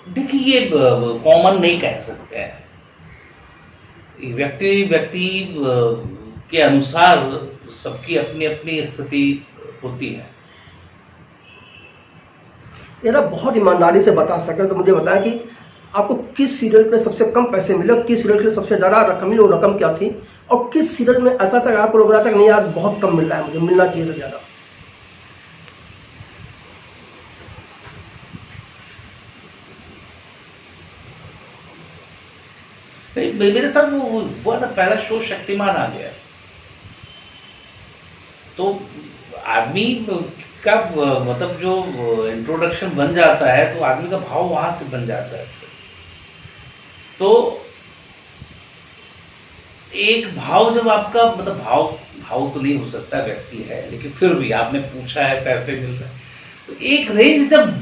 देखिए, ये कॉमन नहीं कह सकते हैं। व्यक्ति के अनुसार सबकी अपनी अपनी स्थिति होती है। जरा बहुत ईमानदारी से बता सकें तो मुझे बताएं कि आपको किस सीरियल पे सबसे कम पैसे मिले और किस सीरियल के लिए सबसे ज़्यादा रकम मिली, वो रकम क्या थी, और किस सीरियल में ऐसा था आपको लग रहा था कि नहीं यार बहुत कम मिल रहा है, मुझे मिलना चाहिए था ज़्यादा? मेरे साथ वो ना, पहला शो शक्तिमान आ गया, तो आदमी का मतलब जो इंट्रोडक्शन बन जाता है, तो आदमी का भाव वहां से बन जाता है। तो एक भाव जब आपका, मतलब भाव तो नहीं हो सकता, व्यक्ति है, लेकिन फिर भी आपने पूछा है, पैसे मिल रहे हैं, तो एक रेंज जब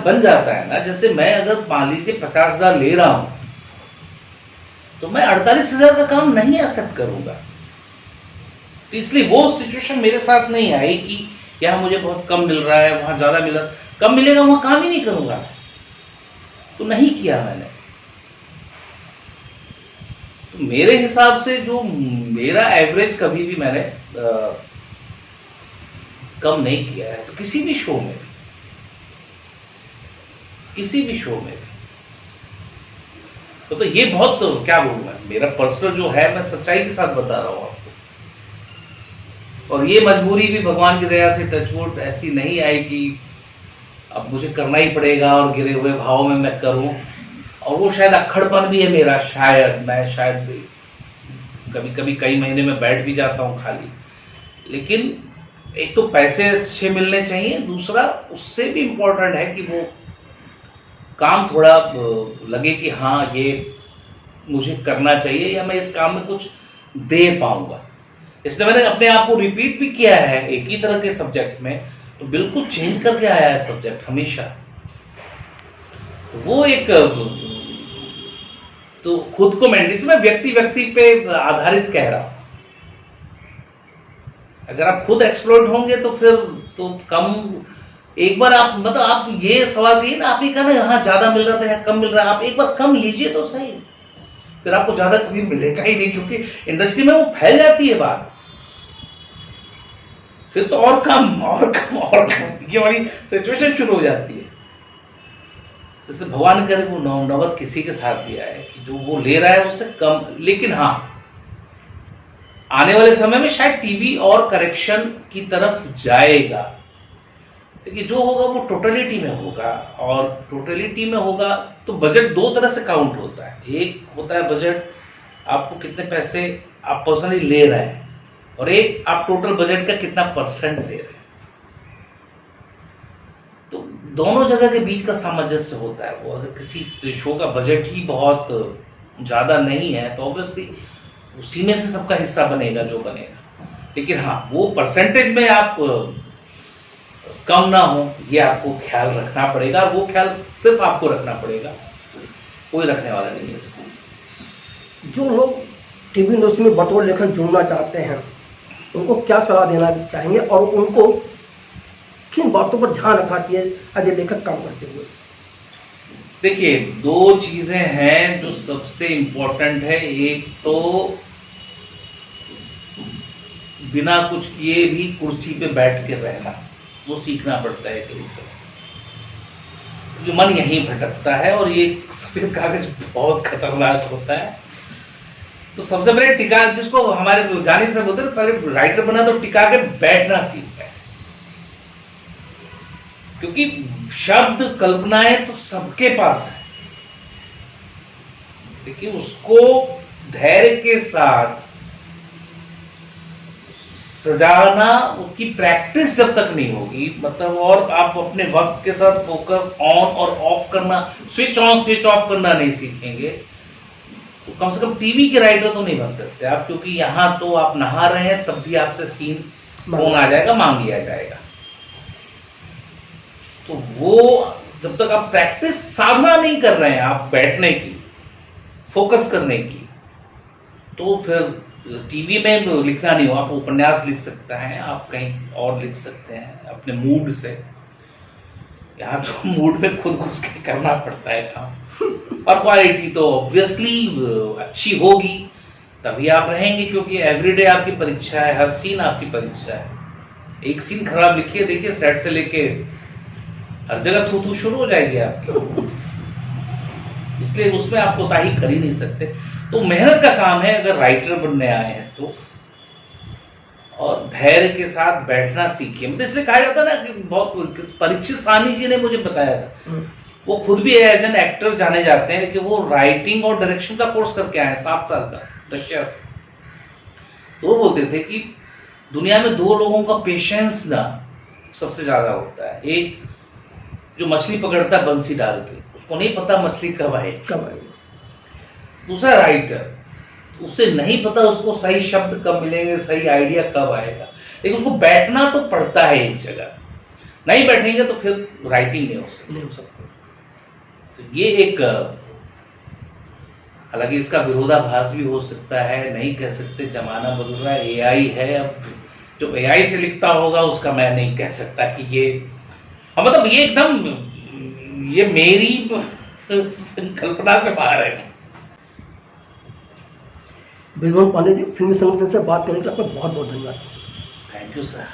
बन जाता है ना, जैसे मैं अगर मान लीजिए 50,000 ले रहा हूं, तो मैं 48,000 का काम नहीं एक्सेप्ट करूंगा। तो इसलिए वो सिचुएशन मेरे साथ नहीं आई कि यहाँ मुझे बहुत कम मिल रहा है, वहां ज्यादा मिल रहा है, कम मिलेगा वहां काम ही नहीं करूंगा, तो नहीं किया मैंने। तो मेरे हिसाब से जो मेरा एवरेज कभी भी मैंने कम नहीं किया है, तो किसी भी शो में तो ये बहुत, तो क्या बोलूं मैं, मेरा पर्सनल जो है, मैं सच्चाई के साथ बता रहा हूं आपको। और ये मजबूरी भी भगवान की दया से टचवुड ऐसी नहीं आई कि अब मुझे करना ही पड़ेगा और गिरे हुए भाव में मैं करूं। और वो शायद अक्खड़पन भी है मेरा, शायद कभी कभी कई महीने में बैठ भी जाता हूं खाली। लेकिन एक तो पैसे अच्छे मिलने चाहिए, दूसरा उससे भी इम्पोर्टेंट है कि वो काम थोड़ा लगे कि हाँ ये मुझे करना चाहिए, या मैं इस काम में कुछ दे पाऊंगा। इसलिए मैंने अपने आप को रिपीट भी किया है एक ही तरह के सब्जेक्ट में, तो बिल्कुल चेंज करके आया है सब्जेक्ट हमेशा। वो एक, तो खुद को मैं इसमें व्यक्ति पे आधारित कह रहा हूं। अगर आप खुद एक्सप्लोर्ड होंगे तो फिर तो कम, एक बार आप, मतलब आप ये सवाल किए ना, आपने कहा ना यहाँ ज्यादा मिल रहा था या कम मिल रहा है, आप एक बार कम लीजिए तो सही, फिर आपको ज्यादा कभी मिलेगा ही नहीं, क्योंकि इंडस्ट्री में वो फैल जाती है बात, फिर तो और कम ये वाली सिचुएशन शुरू हो जाती है। जैसे भगवान करे वो नौबत किसी के साथ भी आए कि जो वो ले रहा है उससे कम। लेकिन हाँ, आने वाले समय में शायद टीवी और करेक्शन की तरफ जाएगा, लेकिन जो होगा वो टोटलिटी में होगा, और टोटलिटी में होगा तो बजट दो तरह से काउंट होता है। एक होता है बजट, आपको कितने पैसे आप पर्सनली ले रहे हैं, और एक आप टोटल बजट का कितना परसेंट ले रहे हैं। तो दोनों जगह के बीच का सामंजस्य होता है। वो अगर किसी शो का बजट ही बहुत ज्यादा नहीं है तो ऑब्वियसली उसी में से सबका हिस्सा बनेगा जो बनेगा। लेकिन हाँ, वो परसेंटेज में आप कम ना हो, ये आपको ख्याल रखना पड़ेगा। और वो ख्याल सिर्फ आपको रखना पड़ेगा, कोई रखने वाला नहीं है इसको। जो लोग टीवी न्यूज़ में बतौर लेखक जुड़ना चाहते हैं उनको क्या सलाह देना चाहेंगे और उनको किन बातों पर ध्यान रखना चाहिए एज ए लेखक काम करते हुए? देखिए, दो चीजें हैं जो सबसे इम्पोर्टेंट है। एक तो बिना कुछ किए भी कुर्सी पे बैठ के रहना, वो सीखना पड़ता है कभी कभी, क्योंकि मन यहीं भटकता है और ये सफेद कागज बहुत खतरनाक होता है। तो सबसे पहले टिका, जिसको हमारे जाने से बोलते हैं, पहले राइटर बना तो टिका के बैठना सीखता है, क्योंकि शब्द कल्पनाएं तो सबके पास है, लेकिन उसको धैर्य के साथ सजाना, उसकी प्रैक्टिस जब तक नहीं होगी, मतलब, और आप अपने वक्त के साथ फोकस ऑन और ऑफ करना, स्विच ऑन स्विच ऑफ करना नहीं सीखेंगे, तो कम से कम टीवी के राइटर तो नहीं बन सकते आप। क्योंकि यहाँ तो आप नहा रहे हैं तब भी आपसे सीन फोन आ जाएगा, मांग लिया जाएगा। तो वो जब तक आप प्रैक्टिस, साधना नहीं कर रहे हैं आप बैठने की, फोकस करने की, तो फिर टीवी में लिखना नहीं हो। आप उपन्यास लिख सकते हैं, आप कहीं और लिख सकते हैं अपने मूड से। यहाँ तो मूड में खुद घुस के करना पड़ता है काम। और क्वालिटी तो ऑब्वियसली अच्छी होगी, तभी आप रहेंगे, क्योंकि एवरीडे आपकी परीक्षा है, हर सीन आपकी परीक्षा है। एक सीन खराब लिखिए, देखिए सेट से लेके हर जगह थू थू शुरू हो जाएगी आपकी, इसलिए उसमें आप कोताही कर ही नहीं सकते। तो मेहनत का काम है अगर राइटर बनने आए हैं तो, और धैर्य के साथ बैठना सीखिए। मतलब इसलिए कहा जाता है ना कि बहुत, परीक्षित साहनी जी ने मुझे बताया था, वो खुद भी एज एन एक्टर जाने जाते हैं, लेकिन वो राइटिंग और डायरेक्शन का कोर्स करके आए 7 साल का रशिया से। तो वो बोलते थे कि दुनिया में 2 लोगों का पेशेंस ना सबसे ज्यादा होता है। एक जो मछली पकड़ता है बंसी डाल के, उसको नहीं पता मछली कब आएगी। दूसरा राइटर, उससे नहीं पता उसको सही शब्द कब मिलेंगे, सही आइडिया कब आएगा, लेकिन उसको बैठना तो पड़ता है एक जगह। नहीं बैठेंगे तो फिर राइटिंग नहीं हो सकती। तो ये एक, हालांकि इसका विरोधाभास भी हो सकता है, नहीं कह सकते, जमाना बदल रहा है, एआई है। अब जो एआई से लिखता होगा उसका मैं नहीं कह सकता कि ये, मतलब ये एकदम, ये मेरी संकल्पना से बाहर है। ब्रिजमोहन पांडे जी, फिल्मी संगठन से बात करने के लिए आपका बहुत बहुत धन्यवाद। Thank you sir.